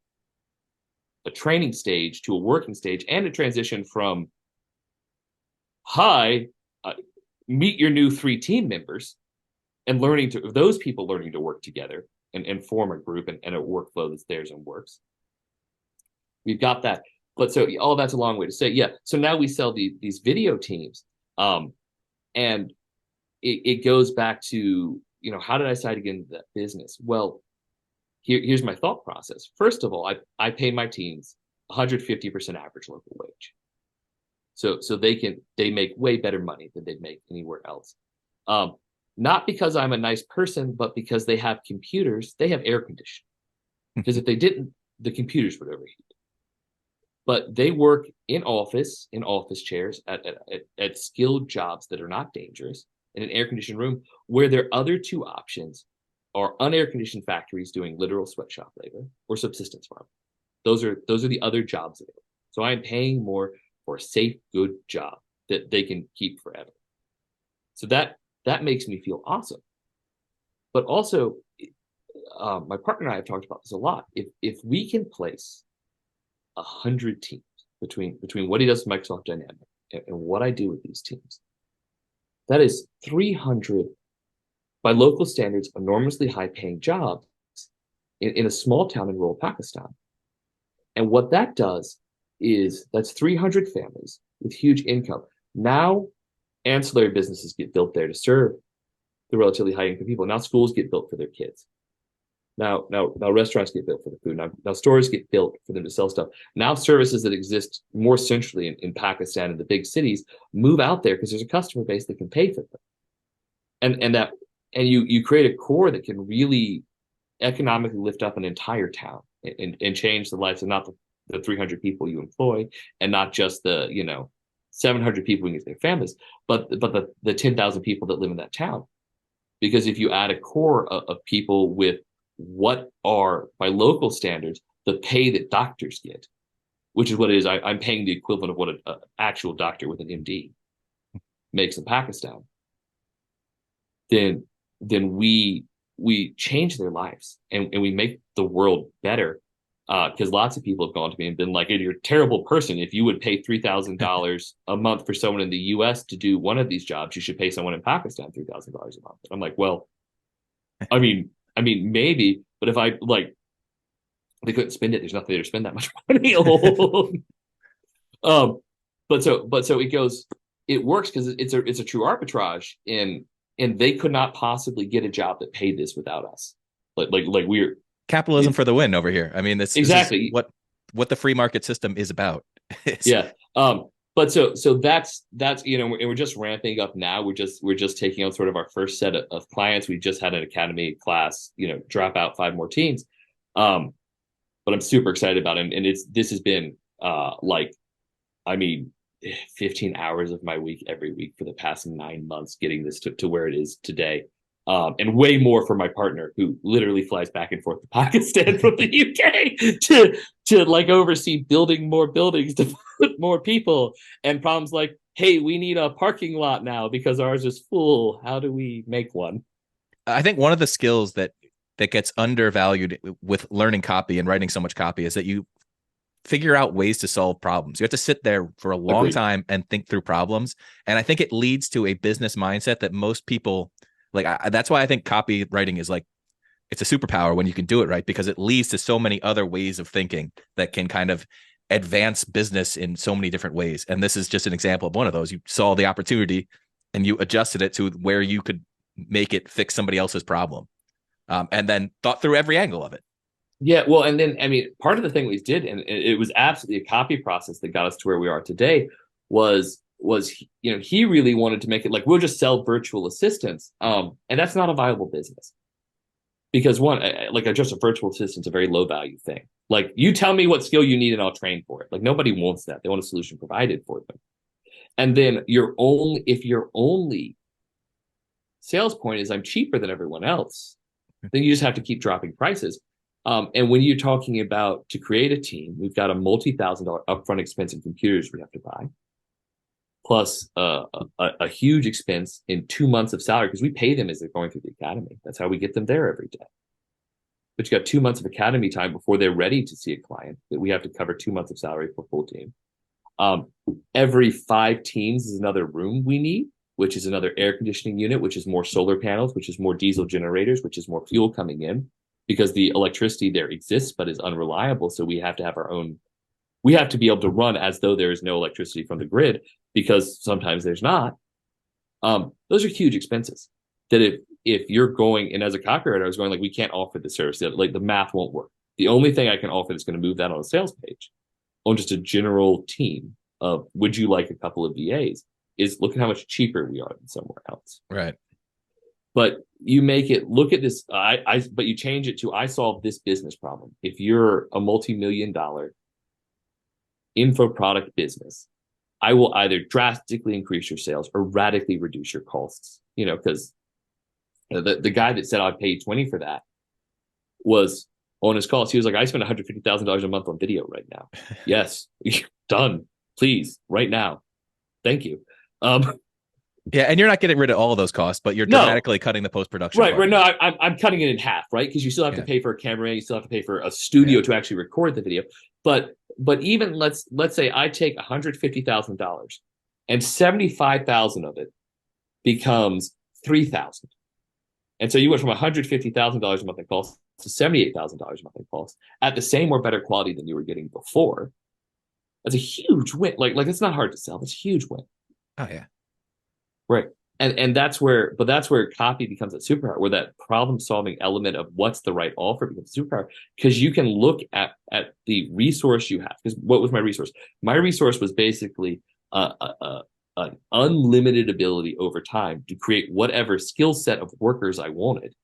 a training stage to a working stage, and a transition from meet your new 3 team members, and those people learning to work together and form a group and a workflow that's theirs and works. We've got that. But so all that's a long way to say, yeah. So now we sell these video teams. And it goes back to, how did I decide to get into that business? Well, here's my thought process. First of all, I pay my teams 150% average local wage. So they make way better money than they'd make anywhere else. Not because I'm a nice person, but because they have computers, they have air conditioning. Because if they didn't, the computers would overheat. But they work in office chairs at skilled jobs that are not dangerous, in an air-conditioned room, where their other 2 options are unair-conditioned factories doing literal sweatshop labor, or subsistence farming. Those are the other jobs available. So I'm paying more for a safe, good job that they can keep forever. So that makes me feel awesome. But also, my partner and I have talked about this a lot. If we can place 100 teams between what he does with Microsoft Dynamics and what I do with these teams, that is 300, by local standards, enormously high-paying jobs in a small town in rural Pakistan. And what that does is, that's 300 families with huge income. Now, ancillary businesses get built there to serve the relatively high-income people. Now schools get built for their kids. Now restaurants get built for the food. Now stores get built for them to sell stuff. Now services that exist more centrally in Pakistan and the big cities move out there because there's a customer base that can pay for them. And you create a core that can really economically lift up an entire town and change the lives of not the 300 people you employ, and not just the 700 people and their families, but the 10,000 people that live in that town. Because if you add a core of people with what are, by local standards, the pay that doctors get, which is what it is. I'm paying the equivalent of what an actual doctor with an MD makes in Pakistan. Then we we change their lives and we make the world better. Because lots of people have gone to me and been like, "You're a terrible person. If you would pay $3,000 a month for someone in the U.S. to do one of these jobs, you should pay someone in Pakistan $3,000 a month." I'm like, well, I mean, maybe, but if I like, they couldn't spend it. There's nothing there to spend that much money on. But so it goes. It works because it's a true arbitrage, and they could not possibly get a job that paid this without us. Like we're capitalism for the win over here. I mean, this exactly is what the free market system is about. Yeah. But so that's and we're just ramping up now. We're just taking on sort of our first set of clients. We just had an academy class, drop out 5 more teens. But I'm super excited about it. And this has been 15 hours of my week every week for the past 9 months, getting this to where it is today. And way more for my partner, who literally flies back and forth to Pakistan from the UK to like oversee building more buildings to put more people, and problems like, hey, we need a parking lot now because ours is full. How do we make one? I think one of the skills that gets undervalued with learning copy and writing so much copy is that you figure out ways to solve problems. You have to sit there for a long time and think through problems. And I think it leads to a business mindset that most people that's why I think copywriting is it's a superpower when you can do it right, because it leads to so many other ways of thinking that can kind of advance business in so many different ways. And this is just an example of one of those. You saw the opportunity and you adjusted it to where you could make it fix somebody else's problem, and then thought through every angle of it. Yeah, well, and then part of the thing we did, and it was absolutely a copy process that got us to where we are today, was he really wanted to make it like, we'll just sell virtual assistants, and that's not a viable business, because one, just a virtual assistant's a very low value thing. Like, you tell me what skill you need and I'll train for it. Like, nobody wants that. They want a solution provided for them. And then if your only sales point is I'm cheaper than everyone else, then you just have to keep dropping prices. And when you're talking about to create a team, we've got a multi-$1,000 upfront expense in computers we have to buy, plus a huge expense in 2 months of salary, because we pay them as they're going through the academy. That's how we get them there every day. But you got 2 months of academy time before they're ready to see a client, that we have to cover 2 months of salary for full team. Every 5 teams is another room we need, which is another air conditioning unit, which is more solar panels, which is more diesel generators, which is more fuel coming in, because the electricity there exists but is unreliable. So we have to have our own. We have to be able to run as though there is no electricity from the grid, because sometimes there's not. Those are huge expenses that if you're going, and as a copywriter, I was going we can't offer the service. Like, the math won't work. The only thing I can offer that's going to move that on a sales page, on just a general team of, would you like a couple of VAs, is look at how much cheaper we are than somewhere else. Right. But you make it look at this, but you change it to, I solve this business problem. If you're a multi-million-dollar info product business, I will either drastically increase your sales or radically reduce your costs. Because the guy that said I'd pay $20 for that was on his calls. He was like, I spend $150,000 a month on video right now. Yes, done. Please, right now. Thank you. Yeah, and you're not getting rid of all of those costs, but you're dramatically cutting the post-production. Right. No, I'm cutting it in half, right? Because you still have to pay for a camera, you still have to pay for a studio to actually record the video. But even let's say I take $150,000 and $75,000 of it becomes $3,000. And so you went from $150,000 a month in costs to $78,000 a month in costs at the same or better quality than you were getting before. That's a huge win. Like it's not hard to sell. That's a huge win. Oh yeah. Right. And that's where copy becomes a superpower, where that problem solving element of what's the right offer becomes a superpower, because you can look at the resource you have. Because what was my resource? My resource was basically an unlimited ability over time to create whatever skill set of workers I wanted,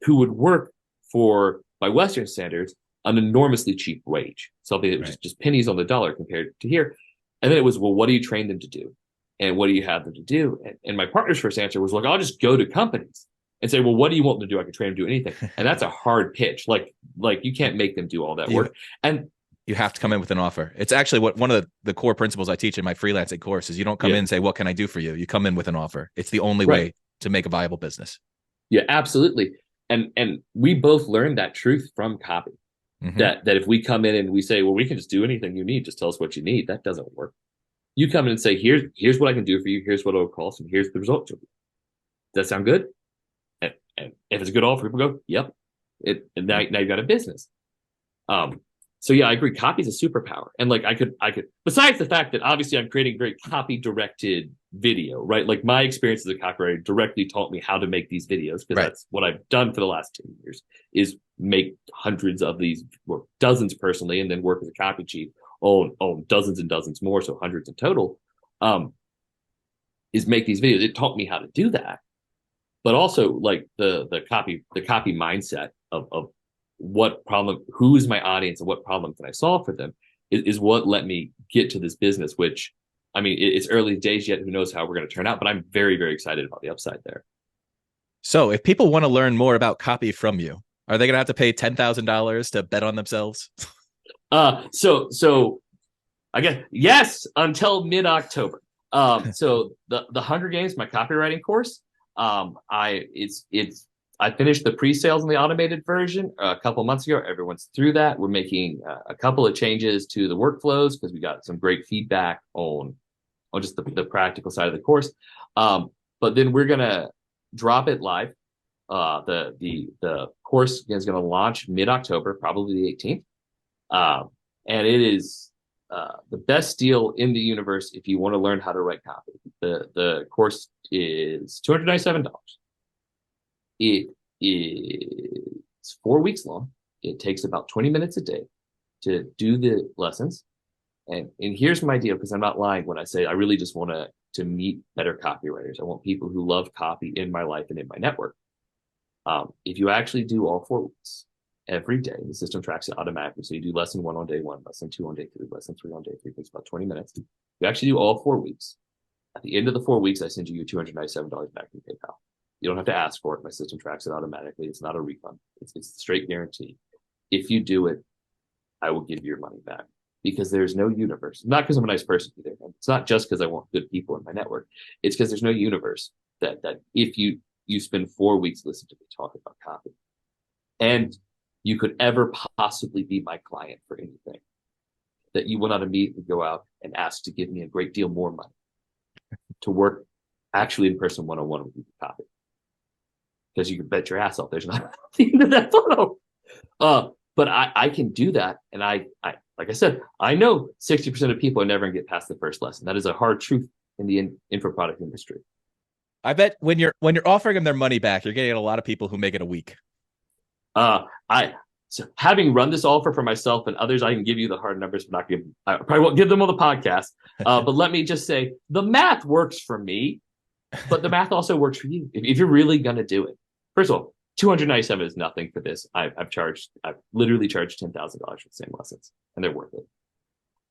who would work for, by Western standards, an enormously cheap wage, something that was just pennies on the dollar compared to here. And then it was, well, what do you train them to do? And what do you have them to do? And my partner's first answer was, look, I'll just go to companies and say, well, what do you want them to do? I can train them to do anything. And that's a hard pitch. Like you can't make them do all that work. And you have to come in with an offer. It's actually one of the core principles I teach in my freelancing course is you don't come in and say, what can I do for you? You come in with an offer. It's the only way to make a viable business. Yeah, absolutely. And we both learned that truth from copy. That if we come in and we say, well, we can just do anything you need, just tell us what you need. That doesn't work. You come in and say, here's what I can do for you. Here's what it'll cost, and here's the result. Does that sound good? And if it's a good offer, people go, yep. And now you've got a business. So yeah, I agree. Copy is a superpower. And like I could, besides the fact that obviously I'm creating very copy directed video, right? Like my experience as a copywriter directly taught me how to make these videos, because that's what I've done for the last 10 years, is make hundreds of these, or dozens personally, and then work as a copy chief, own dozens and dozens more, so hundreds in total, is make these videos. It taught me how to do that. But also like the copy mindset of what problem, who's my audience and what problem can I solve for them is what let me get to this business, which, I mean, it's early days yet. Who knows how we're going to turn out, but I'm very, very excited about the upside there. So if people want to learn more about copy from you, are they going to have to pay $10,000 to bet on themselves? So I guess, yes, until mid-October. So the Hunger Games, my copywriting course, I finished the pre-sales in the automated version a couple months ago. Everyone's through that. We're making a couple of changes to the workflows because we got some great feedback on just the practical side of the course. But then we're gonna drop it live. The course is gonna launch mid-October, probably the 18th, and it is the best deal in the universe if you want to learn how to write copy. The course is $297. It is 4 weeks long. It takes about 20 minutes a day to do the lessons. And here's my deal, because I'm not lying when I say I really just want to meet better copywriters. I want people who love copy in my life and in my network. If you actually do all 4 weeks, every day, the system tracks it automatically. So you do lesson 1 on day 1, lesson 2 on day 3, lesson 3 on day 3. It takes about 20 minutes. You actually do all 4 weeks. At the end of the 4 weeks, I send you your $297 back in PayPal. You don't have to ask for it. My system tracks it automatically. It's not a refund. It's a straight guarantee. If you do it, I will give you your money back, because there's no universe. Not because I'm a nice person either. It's not just because I want good people in my network. It's because there's no universe that if you spend 4 weeks listening to me talk about copy, and you could ever possibly be my client for anything, that you will not immediately go out and ask to give me a great deal more money to work actually in person one-on-one with you to copy. Because you can bet your ass off there's not the end of that photo. But I can do that. And I like I said, I know 60% of people are never going to get past the first lesson. That is a hard truth in the info product industry. I bet when you're offering them their money back, you're getting a lot of people who make it a week. So having run this offer for myself and others, I can give you the hard numbers, but I probably won't give them on the podcast. But let me just say, the math works for me, but the math also works for you. If you're really going to do it. First of all, $297 is nothing for this. I've literally charged $10,000 for the same lessons, and they're worth it.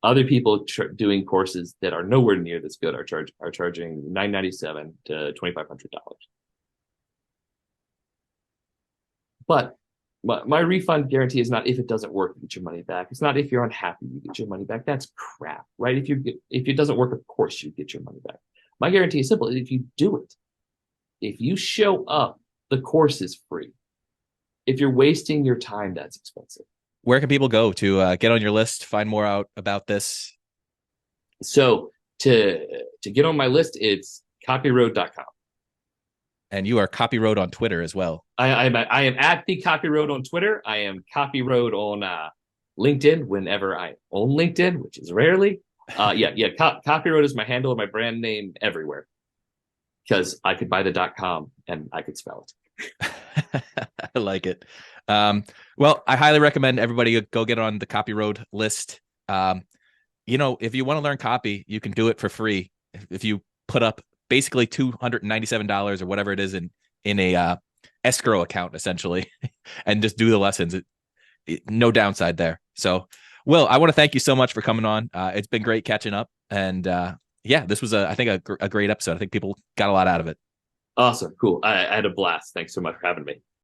Other people doing courses that are nowhere near this good are charging $997 to $2,500. But my refund guarantee is not if it doesn't work, you get your money back. It's not if you're unhappy, you get your money back. That's crap, right? If it doesn't work, of course you get your money back. My guarantee is simple. If you do it, if you show up, the course is free. If you're wasting your time, that's expensive. Where can people go to get on your list, find more out about this? So to get on my list, it's copyroad.com. And you are Copyroad on Twitter as well. I am at the Copyroad on Twitter. I am Copyroad on LinkedIn whenever I own LinkedIn, which is rarely. Copyroad is my handle and my brand name everywhere, because I could buy the .com and I could spell it. I like it. Well, I highly recommend everybody go get on the Copyroad list. If you want to learn copy, you can do it for free. If you put up basically $297 or whatever it is in a escrow account, essentially, and just do the lessons. No downside there. So, Will, I want to thank you so much for coming on. It's been great catching up. And this was I think a great episode. I think people got a lot out of it. Awesome. Cool. I had a blast. Thanks so much for having me.